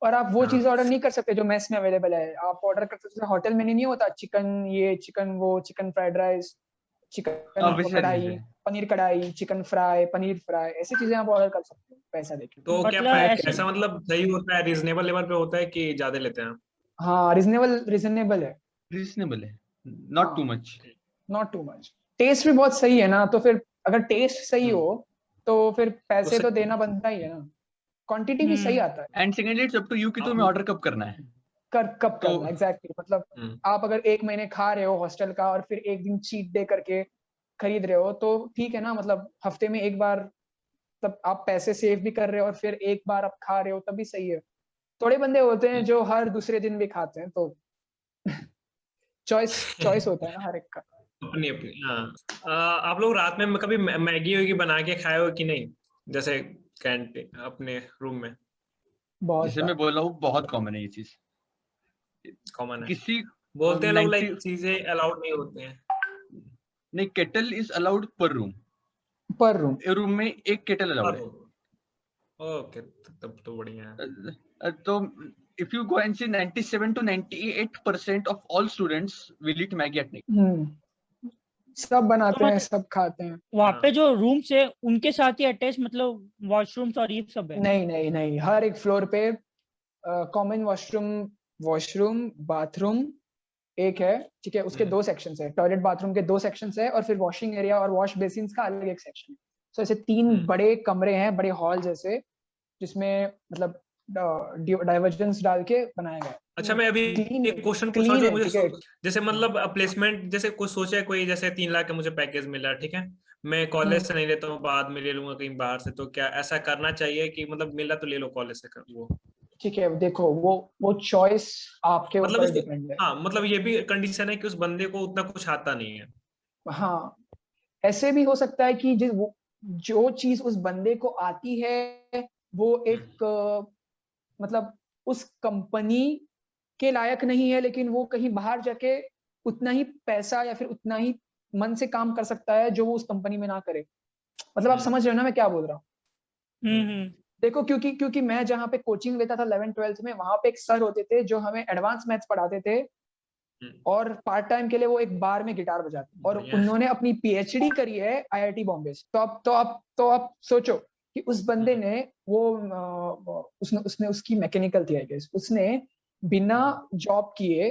और आप वो हाँ। चीज ऑर्डर नहीं कर सकते जो मेस में अवेलेबल है। आप ऑर्डर कर सकते हो, होटल में नहीं होता चिकन ये, चिकन वो, चिकन फ्राइड राइस, चिकन वैसे कढ़ाई, चीजें पनीर कढ़ाई, चिकन फ्राई, पनीर फ्राई, ऐसी चीजें आप ऑर्डर कर सकते हो पैसा देके। तो क्या मतलब ऐसे ऐसा मतलब सही होता है, रीजनेबल लेवल पे होता है कि ज्यादा लेते हैं? हाँ, रिजनेबल है। रीजनेबल है, नॉट टू हाँ, much. Not too much. Taste भी बहुत सही है ना, तो फिर अगर टेस्ट सही हो तो फिर पैसे उससे तो देना बनता ही है ना। क्वांटिटी भी सही आता है। And secondly it's up to you कि आप तुम्हें ऑर्डर कब करना है। कब तो करना, एग्जैक्टली मतलब आप अगर 1 महीने खा रहे हो हॉस्टल का और फिर एक दिन चीट डे करके खरीद रहे हो, तो ठीक है ना, मतलब हफ्ते में एक बार, तब आप पैसे सेव भी कर रहे हो और फिर एक बार आप खा रहे हो, तब भी सही है। थोड़े बंदे होते हैं जो हर दूसरे दिन भी खाते हैं, तो चॉइस होता है ना हर एक का। अपनी अपनी, हाँ। आप लोग रात में कभी मैगी वैगी बना के खाए हो कि नहीं, जैसे कैंटीन अपने रूम में? बहुत जैसे बार। मैं बोल रहा हूँ, बहुत कॉमन है ये चीज। कॉमन है। किसी बोलते हैं लोग 90 लाइक चीजें अलाउड नहीं होते हैं। नहीं, केटल इज अलाउड पर रूम। पर रूम। रूम में एक केटल अलाउड है। ओके, तब तो बढ़िया है। तो if you go and see 97 to 98% of all students will eat Maggi at night. सब तो बनाते हैं, मतलब सब खाते हैं। वहाँ पे हाँ। जो रूम्स है उनके साथ ही अटैच मतलब वॉशरूम्स और ये सब है? नहीं नहीं नहीं, हर एक फ्लोर पे कॉमन वॉशरूम बाथरूम एक है, ठीक है। उसके 2 सेक्शंस है, टॉयलेट बाथरूम के 2 सेक्शंस है, और फिर वॉशिंग एरिया और वॉश बेसिन्स का अलग एक सेक्शन है। तो ऐसे 3 बड़े कमरे हैं, बड़े हॉल जैसे, जिसमें मतलब डाइवर्जेंस डाल के बनाया गया है। अच्छा, मैं अभी क्लीन एक क्वेश्चन पूछ रहा हूँ क्लीन जो है, मुझे ठीक है। जैसे मतलब प्लेसमेंट, जैसे कुछ सोचा है कोई, जैसे 3 लाख का मुझे पैकेज मिला, ठीक है, मैं कॉलेज से नहीं लेता हूँ, बाद में ले लूंगा कहीं बाहर से, तो क्या ऐसा करना चाहिए कि मतलब मिला तो ले लो कॉलेज से वो? ठीक है, देखो वो चॉइस आपके मतलब ऊपर उसको, डिपेंड है। हाँ मतलब ये भी कंडीशन है कि उस बंदे को उतना कुछ आता नहीं है। हाँ, ऐसे भी हो सकता है कि जो चीज उस बंदे को आती है वो एक मतलब उस कंपनी के लायक नहीं है, लेकिन वो कहीं बाहर जाके उतना ही पैसा या फिर उतना ही मन से काम कर सकता है जो वो उस कंपनी में ना करे। मतलब आप समझ रहे हो ना मैं क्या बोल रहा हूँ? देखो, क्योंकि मैं जहाँ पे कोचिंग लेता था 11th-12th में, वहां पे एक सर होते थे जो हमें एडवांस मैथ्स पढ़ाते थे, और पार्ट टाइम के लिए वो एक बार में गिटार बजाते, और उन्होंने अपनी पीएचडी करी है आईआईटी बॉम्बे से। तो आप सोचो कि उस बंदे ने उसने उसकी मैकेनिकल थी आई गेस, उसने बिना जॉब किए,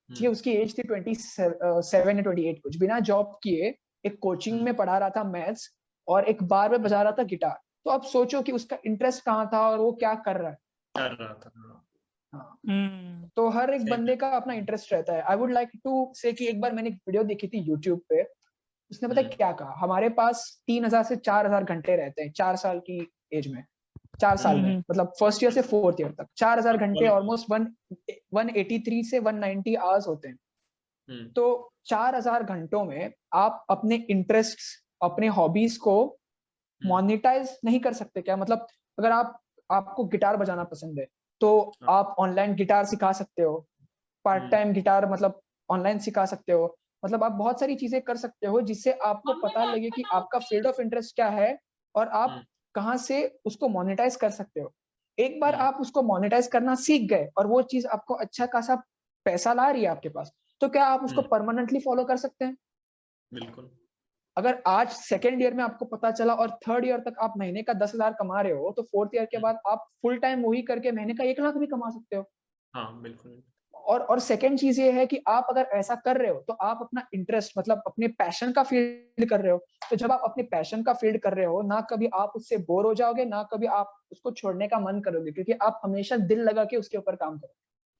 कि उसकी एज थी 27 या 28 कुछ, बिना जॉब किए एक कोचिंग में पढ़ा रहा था मैथ्स, और एक बार में बजा रहा था गिटार। तो आप सोचो कि उसका इंटरेस्ट कहाँ था और वो क्या कर रहा है। कर रहा था। हाँ। तो हर एक बंदे का अपना इंटरेस्ट रहता है। आई वुड लाइक टू से कि एक बार मैंने एक वीडियो देखी थी यूट्यूब पे, उसने पता है क्या कहा, हमारे पास 3000 से 4000 घंटे रहते हैं 4 साल की एज में, 4 साल में, मतलब फर्स्ट ईयर से 4th ईयर तक 4000 घंटे, ऑलमोस्ट 183 से 190 आवर्स होते हैं। तो 4000 घंटों में आप अपने इंटरेस्ट, अपने हॉबीज को मोनेटाइज नहीं कर सकते क्या? मतलब अगर आपको गिटार बजाना पसंद है तो आप ऑनलाइन गिटार सिखा सकते हो, पार्ट टाइम गिटार मतलब ऑनलाइन सिखा सकते हो, मतलब आप बहुत सारी चीजें कर सकते हो जिससे आपको पता लगे कि आपका फील्ड ऑफ इंटरेस्ट क्या है और आप कहाँ से उसको मोनेटाइज कर सकते हो। एक बार आप उसको मोनेटाइज करना सीख गए और वो चीज आपको अच्छा खासा पैसा ला रही है आपके पास, तो क्या आप उसको परमानेंटली फॉलो कर सकते हैं? बिल्कुल। अगर आज 2nd ईयर में आपको पता चला और 3rd ईयर तक आप महीने का 10,000 कमा रहे हो, तो 4th ईयर के बाद आप फुल टाइम वही करके महीने का 1 लाख भी कमा सकते हो। हाँ बिल्कुल। और सेकंड चीज ये है कि आप अगर ऐसा कर रहे हो तो आप अपना इंटरेस्ट, मतलब अपने पैशन का फील्ड कर रहे हो। तो जब आप अपने पैशन का फील्ड कर रहे हो, ना कभी आप उससे बोर हो जाओगे, ना कभी आप उसको छोड़ने का मन करोगे, क्योंकि आप हमेशा दिल लगा के उसके ऊपर काम करो।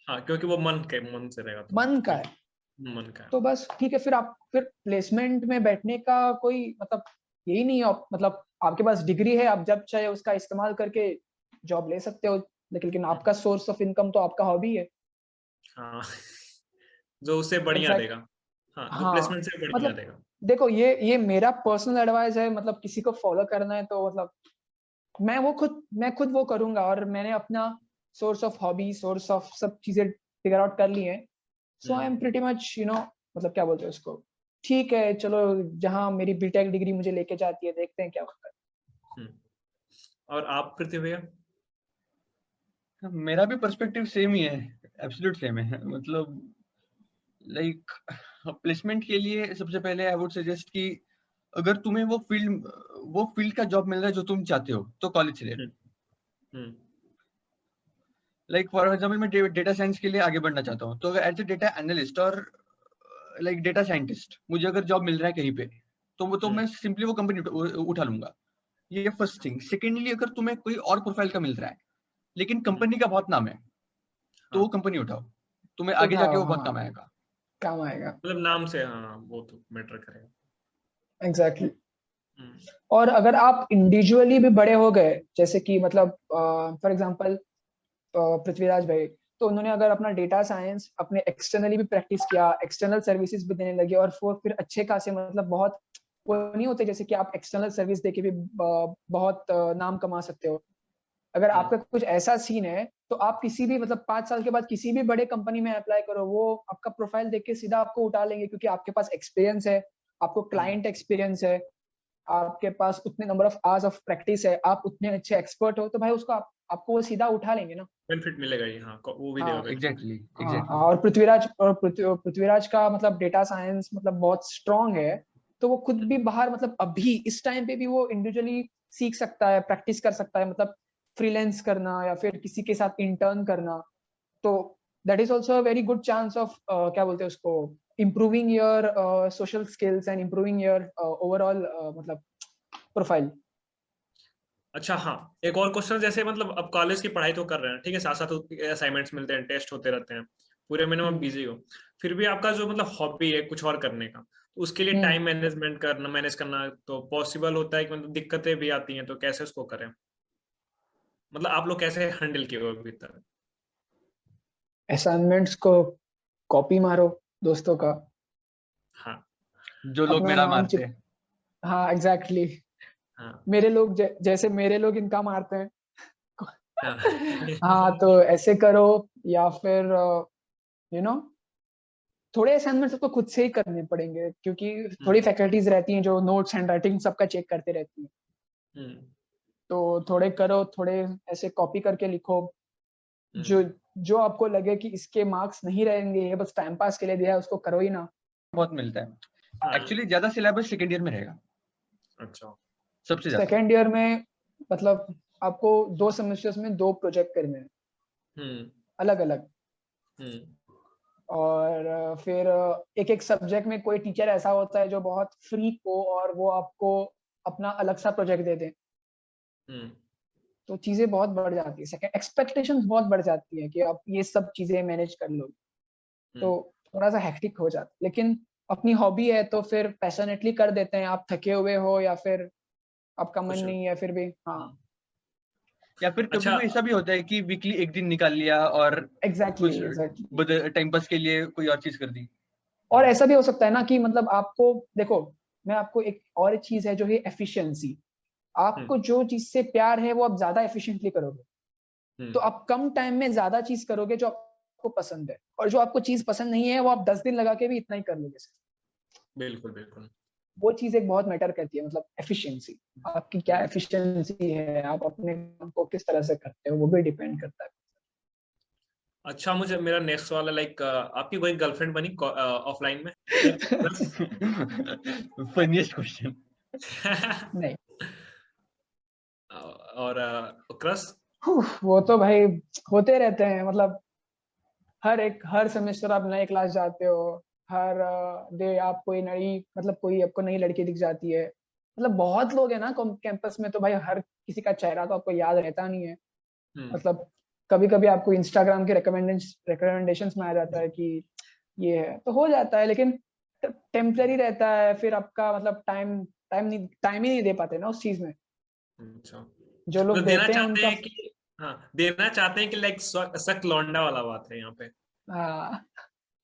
हाँ, क्योंकि वो मन से रहेगा। तो मन का है। मन का है। तो बस ठीक है, फिर प्लेसमेंट में बैठने का कोई मतलब यही नहीं है, मतलब आपके पास डिग्री है, आप जब चाहे उसका इस्तेमाल करके जॉब ले सकते हो, लेकिन आपका सोर्स ऑफ इनकम तो आपका हॉबी है। हाँ जो उससे बढ़िया देगा। हाँ, जो प्लेसमेंट से बढ़िया मतलब देगा। देखो, ये मेरा पर्सनल एडवाइस है, मतलब किसी को फॉलो करना है तो मतलब मैं खुद वो करूंगा, और मैंने अपना source of hobby, source of सब चीजें फिगर आउट कर ली हैं। सो आई एम प्रीटी मच मतलब क्या बोलते हैं उसको, ठीक है चलो, जहां मेरी बीटेक डिग्री मुझे लेके जाती है, देखते हैं क्या होता है। और आप पृथ्वी भैया? मेरा भी पर्सपेक्टिव सेम ही है, एब्सोल्यूट सेम है। मतलब लाइक प्लेसमेंट के लिए सबसे पहले आई वुड सजेस्ट कि अगर तुम्हें वो फील्ड का जॉब मिल रहा है जो तुम चाहते हो, तो कॉलेज से ले लो। लाइक फॉर एग्जांपल मैं डेटा साइंस के लिए आगे बढ़ना चाहता हूँ, तो एज ए डेटा एनालिस्ट और लाइक डेटा साइंटिस्ट मुझे अगर जॉब मिल रहा है कहीं पे, तो मैं सिंपली वो कंपनी उठा लूंगा। ये फर्स्ट थिंग। सेकेंडली, अगर तुम्हें कोई और प्रोफाइल का मिल रहा है लेकिन कंपनी का बहुत नाम है, तो वो कंपनी उठाओ, तुम्हें आगे जाके वो बहुत काम आएगा। मतलब नाम से, हाँ वो तो मैटर करेगा। एग्जैक्टली। और अगर आप इंडिविजुअली भी बड़े हो गए, जैसे कि मतलब फॉर एग्जांपल पृथ्वीराज भाई, तो उन्होंने अगर अपना डेटा साइंस अपने एक्सटर्नली भी प्रैक्टिस किया, एक्सटर्नल सर्विसेज भी देने लगे, और फिर अच्छे खासे मतलब बहुत वो नहीं होते जैसे कि आप एक्सटर्नल सर्विस देके भी बहुत नाम कमा सकते हो। अगर आपका कुछ ऐसा सीन है तो आप किसी भी मतलब 5 साल के बाद किसी भी बड़े कंपनी में अप्लाई करो, वो आपका प्रोफाइल देख के सीधा आपको उठा लेंगे, क्योंकि आपके पास एक्सपीरियंस है, आपको क्लाइंट एक्सपीरियंस है, आपके पास उतने number of hours of practice है, आप उतने अच्छे एक्सपर्ट हो, तो भाई उसको आपको वो सीधा उठा लेंगे ना, बेनिफिट मिलेगा ही। हाँ, वो भी देगा एग्जैक्टली। और पृथ्वीराज का मतलब डेटा साइंस मतलब बहुत स्ट्रांग है, तो वो खुद भी बाहर मतलब अभी इस टाइम पे भी वो इंडिविजुअली सीख सकता है, प्रैक्टिस कर सकता है, मतलब फ्रीलांस करना या फिर किसी के साथ इंटर्न करना। तो that is also a very good chance of क्या बोलते हैं उसको, improving your social skills and improving your overall मतलब प्रोफाइल। अच्छा, हाँ, एक और क्वेश्चन, जैसे मतलब अब कॉलेज की पढ़ाई तो कर रहे हैं, ठीक है, साथ साथ असाइनमेंट्स मिलते हैं, टेस्ट होते रहते हैं, पूरे महीने में बिजी हो, फिर भी आपका जो मतलब हॉबी है कुछ और करने का, तो उसके लिए टाइम मैनेज करना तो पॉसिबल होता है कि मतलब दिक्कतें भी आती हैं, तो कैसे उसको करें? मतलब आप लोग कैसे हैंडल किए हो अभी तक? असाइनमेंट्स को कॉपी मारो दोस्तों का, हाँ, जो लोग अपना मेरा नाम मारते हैं। हाँ एग्जैक्टली। हाँ, मेरे लोग जैसे मेरे लोग इनका मारते हैं, हाँ तो ऐसे करो, या फिर यू नो थोड़े असाइनमेंट्स आपको खुद से ही करने पड़ेंगे, क्योंकि थोड़ी फैकल्टीज रहती हैं जो नोट्स हैंड राइटिंग सबका चेक करते रहती हैं। तो थोड़े करो, थोड़े ऐसे कॉपी करके लिखो। जो जो आपको लगे कि इसके मार्क्स नहीं रहेंगे, ये बस टाइम पास के लिए दिया है, उसको करो ही ना। बहुत मिलता है एक्चुअली, ज्यादा सिलेबस सेकंड ईयर में रहेगा। अच्छा, सबसे ज्यादा सेकेंड ईयर में मतलब आपको 2 सेमेस्टर्स में 2 प्रोजेक्ट करने हैं अलग अलग। और फिर एक एक सब्जेक्ट में कोई टीचर ऐसा होता है जो बहुत फ्री हो और वो आपको अपना अलग सा प्रोजेक्ट दे दे, तो चीजें बहुत बढ़ जाती है। सेकंड एक्सपेक्टेशंस बहुत बढ़ जाती है कि आप ये सब चीजें मैनेज कर लो, तो थोड़ा सा हेक्टिक हो जाता है। लेकिन अपनी हॉबी है तो फिर पैशनेटली कर देते हैं, आप थके हुए हो या फिर आपका मन नहीं है, फिर भी हाँ। या फिर कभी अच्छा, भी ऐसा भी होता है कि वीकली एक दिन निकाल लिया और एग्जैक्टली टाइम पास के लिए कोई और चीज कर दी। और ऐसा भी हो सकता है ना कि मतलब आपको देखो, मैं आपको एक और चीज है जो है एफिशिएंसी। आपको जो चीज से प्यार है वो आप ज्यादा एफिशिएंटली करोगे, तो आप कम टाइम में ज्यादा चीज करोगे जो आपको पसंद है, और जो आपको चीज पसंद नहीं है वो आप 10 दिन लगा के भी इतना ही कर लोगे। बिल्कुल बिल्कुल, वो चीज एक बहुत मैटर करती है, मतलब एफिशिएंसी, आपकी क्या एफिशिएंसी है, आप अपने काम को किस तरह से करते हो, वो भी डिपेंड करता है। अच्छा, मुझे मेरा नेक्स्ट वाला लाइक आपकी कोई गर्लफ्रेंड बनी ऑफलाइन में? Funniest question. नहीं, और क्रश? वो तो भाई होते रहते हैं, मतलब हर सेमेस्टर आप नए क्लास जाते हो, हर डे आप कोई नई, मतलब कोई आपको नई लड़की दिख जाती है। मतलब बहुत लोग है ना कैंपस में, तो भाई हर किसी का चेहरा तो आपको याद रहता नहीं है। मतलब कभी कभी आपको इंस्टाग्राम के रिकमेंडेशंस में आ जाता है कि ये है, तो हो जाता है, लेकिन टेम्पररी रहता है। फिर आपका मतलब टाइम ही नहीं दे पाते ना उस चीज में। अच्छा, जो लोग तो देना देते हैं चाहते उनका हैं कि देना चाहते हैं कि लाइक सख्त लौंडा वाला बात है यहाँ पे? हाँ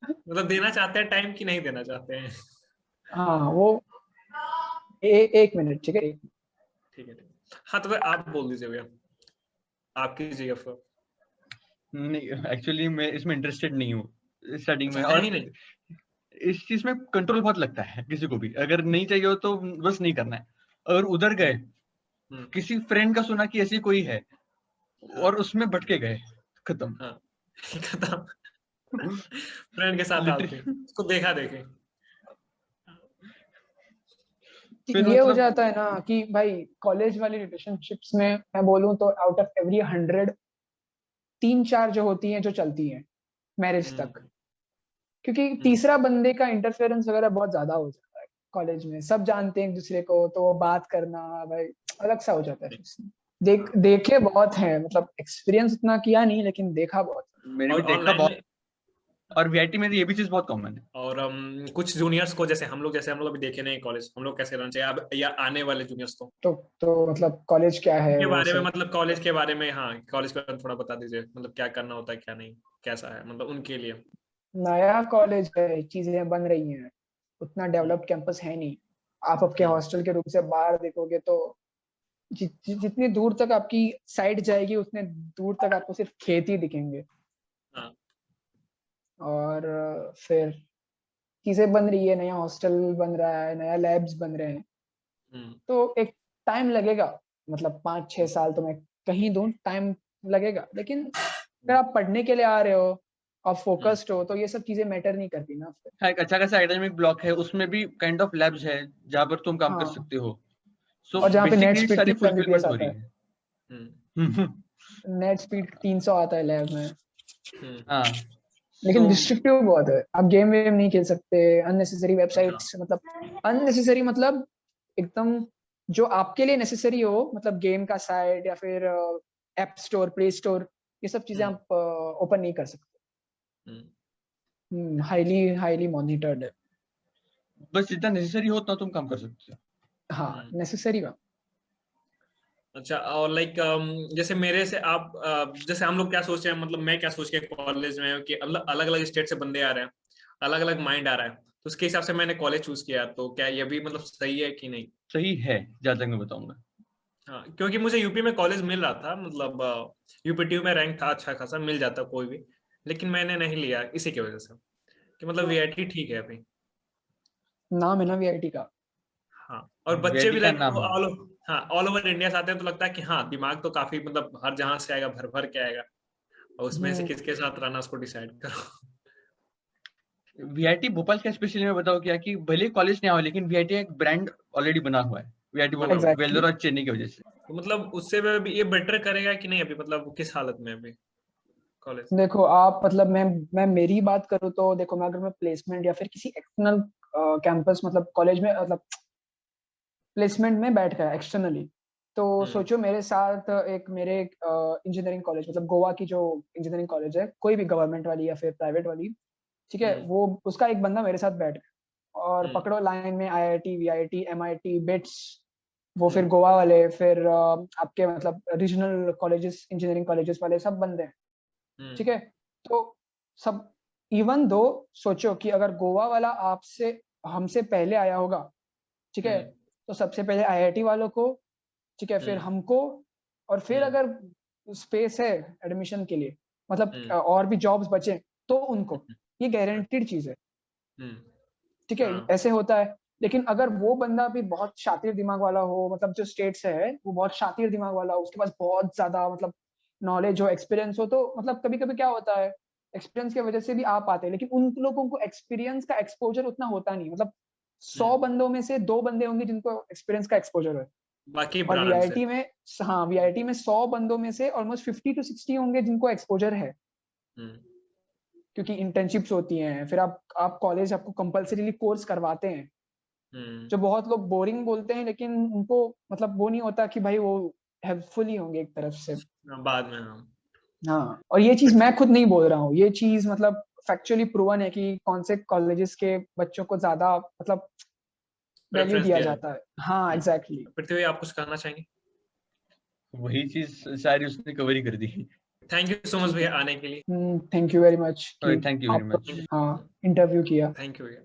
मतलब देना चाहते हैं टाइम कि नहीं देना चाहते हैं? हाँ वो एक मिनट, ठीक है। ठीक है, हाँ तो फिर आप बोल दीजिए भैया, आप कीजिएगा फिर। नहीं एक्चुअली मैं इसमें इंटरेस्टेड नहीं हूँ स्टार्टिंग में, अच्छा, है और ही नहीं? इस चीज में कंट्रोल बहुत लगता है किसी को भी। अगर नहीं चाहिए हो तो बस नहीं करना है। अगर उधर गए, किसी फ्रेंड का सुना कि ऐसी कोई है और उसमें भटके गए, खत्म। हाँ खत्म। फ्रेंड के साथ डालते हैं, लिटरली उसको देखा देखे। फिर ये हो मतलब जाता है ना कि भाई कॉलेज वाली रिलेशनशिप्स में मैं बोलूं तो आउट ऑफ एवरी 100 3-4 जो होती हैं जो चलती हैं मैरिज तक, क्योंकि तीसरा बंदे का इंटरफेरेंस वगैरह बहुत ज्यादा हो जाता है कॉलेज में। सब जानते हैं एक दूसरे को, तो वो बात करना भाई अलग सा हो जाता है। देखे बहुत है, मतलब एक्सपीरियंस उतना किया नहीं, लेकिन देखा बहुत। मैंने भी और देखा ऑनलाइन बहुत, में, और वीआईटी में तो ये भी चीज बहुत कॉमन है। और कुछ जूनियर्स को, जैसे हम लोग अभी देखे नहीं कॉलेज, हम लोग कैसे रहना चाहिए अब, या आने वाले जूनियर्स को, तो मतलब कॉलेज क्या है के बारे में, वैसे। मतलब कॉलेज के बारे में, हाँ कॉलेज के बारे में थोड़ा बता दीजिए, मतलब क्या करना होता है क्या नहीं, कैसा है मतलब उनके लिए। नया कॉलेज है, चीजें बन रही हैं, उतना डेवलप्ड कैंपस है नहीं। आप आपके हॉस्टल के रूम से बाहर देखोगे तो जितनी दूर तक आपकी साइड जाएगी उतने दूर तक आपको सिर्फ खेत ही दिखेंगे। हाँ। और फिर चीजें बन रही है, नया हॉस्टल बन रहा है, नया लैब्स बन रहे हैं, तो एक टाइम लगेगा। मतलब 5-6 साल तो मैं कहीं दूं टाइम लगेगा, लेकिन अगर आप पढ़ने के लिए आ रहे हो, आप फोकस्ड हो, तो ये सब चीजें मैटर नहीं करती ना फिर। हाँ, एक अच्छा खासा एकेडमिक ब्लॉक है, उसमें भी काइंड ऑफ लैब्स है जहाँ पर तुम काम कर हाँ, सकते हो। सो और जहाँ पे बेसिक नेट नीड्स स्पीड सारी 300 फुलफिलमेंट Mbps हो आता रही है। है। नेट स्पीड 300 आता है लैब में, हाँ लेकिन सो डिस्ट्रिक्टिव बहुत है। आप गेम वेम नहीं खेल सकते, अननेसेसरी वेबसाइट्स, मतलब अननेसेसरी मतलब एकदम जो आपके लिए नेसेसरी हो, मतलब गेम का साइट या फिर ऐप स्टोर, प्ले स्टोर, ये सब चीजें आप ओपन नहीं कर सकते। हाईली हाईली मॉनिटर्ड है। बस जितना नेसेसरी हो उतना तुम काम कर सकते हो। हाँ नेसेसरी बात। अच्छा, और लाइक जैसे मेरे से आप जैसे हम लोग क्या सोच रहे हैं, मतलब मैं क्या सोच के कॉलेज में कि अलग अलग स्टेट से बंदे आ रहे हैं, अलग अलग माइंड आ रहा है, तो उसके हिसाब से मैंने कॉलेज चूज किया, तो क्या ये भी मतलब सही है कि नहीं? सही है जहाँ तक मैं बताऊंगा। हाँ, क्योंकि मुझे यूपी में कॉलेज मिल रहा था, मतलब यूपीटीयू में रैंक था अच्छा खासा, मिल जाता कोई भी, लेकिन मैंने नहीं लिया इसी की वजह से कि मतलब वीआईटी ठीक है अभी। नाम है ना वीआईटी का। हाँ, और बच्चे VIT भी का लाइक नाम है। ऑल ओवर इंडिया से आते हैं, तो लगता है कि हाँ दिमाग तो काफी मतलब हर जहां से आएगा, भर भर के आएगा, और उसमें से किसके साथ रहना उसको डिसाइड करो। VIT भोपाल का स्पेशली मैं बताऊँ क्या कि भले कॉलेज नहीं आया लेकिन VIT एक ब्रांड ऑलरेडी बना हुआ है, VIT बना हुआ। एग्जैक्टली वेल्लोर और चेन्नई की वजह से। तो मतलब उससे भी ये बेटर करेगा कि नहीं अभी, मतलब किस हालत में अभी कॉलेज? देखो आप मतलब मैं मेरी बात करूँ तो देखो, मैं अगर मैं प्लेसमेंट या फिर किसी एक्सटर्नल कैंपस मतलब कॉलेज में मतलब प्लेसमेंट में बैठ गया एक्सटर्नली, तो सोचो मेरे साथ एक मेरे इंजीनियरिंग कॉलेज मतलब गोवा की जो इंजीनियरिंग कॉलेज है, कोई भी गवर्नमेंट वाली या फिर प्राइवेट वाली, ठीक है, वो उसका एक बंदा मेरे साथ बैठ गया और पकड़ो लाइन में आईआईटी, वीआईटी, एमआईटी, बिट्स, वो फिर गोवा वाले, फिर आपके मतलब रीजनल कॉलेजेस, इंजीनियरिंग कॉलेजेस वाले सब बंदे हैं, ठीक है। तो सब, इवन दो, सोचो कि अगर गोवा वाला आपसे हमसे पहले आया होगा, ठीक है, तो सबसे पहले आईआईटी वालों को, ठीक है, फिर हमको, और फिर अगर स्पेस है एडमिशन के लिए मतलब और भी जॉब्स बचे तो उनको, ये गारंटीड चीज है, ठीक है, हाँ। ऐसे होता है। लेकिन अगर वो बंदा भी बहुत शातिर दिमाग वाला हो, मतलब जो स्टेट से है वो बहुत शातिर दिमाग वाला हो, उसके पास बहुत ज्यादा मतलब नॉलेज हो, एक्सपीरियंस हो, तो मतलब कभी कभी क्या होता है, एक्सपीरियंस की वजह से भी आ पाते हैं, लेकिन उन लोगों को एक्सपीरियंस का एक्सपोजर उतना होता नहीं, मतलब 100 बंदों में से 2 बंदे होंगे जिनको एक्सपीरियंस का एक्सपोजर है। बाकी और ब्रांड से। वीआईटी में, हाँ, वीआईटी में 100 बंदों में से ऑलमोस्ट 50 to 60 होंगे जिनको एक्सपोजर है, क्योंकि इंटर्नशिप्स होती हैं, फिर आप कॉलेज आपको कंपलसरीली कोर्स करवाते हैं, जो बहुत लोग बोरिंग बोलते हैं, लेकिन उनको मतलब वो नहीं होता कि भाई वो हेल्पफुल ही होंगे एक तरफ से। बाद में हाँ। हाँ, और ये चीज मैं खुद नहीं बोल रहा हूँ, ये चीज मतलब फैक्चुअली प्रूवन है कि कौन से कॉलेजेस के बच्चों को ज्यादा मतलब वैल्यू प्रेफरेंस दिया दिया जाता है। हाँ, जाता। एग्जैक्टली। पृथ्वी, आप कुछ कहना चाहेंगे? वही चीज सारी उसने कवर ही कर दी। थैंक यू सो मच ठीक भैया आने के लिए। है, थैंक यू वेरी मच कि थैंक यू वेरी आप, मच। हाँ, इंटरव्यू किया। थैंक यू भैया।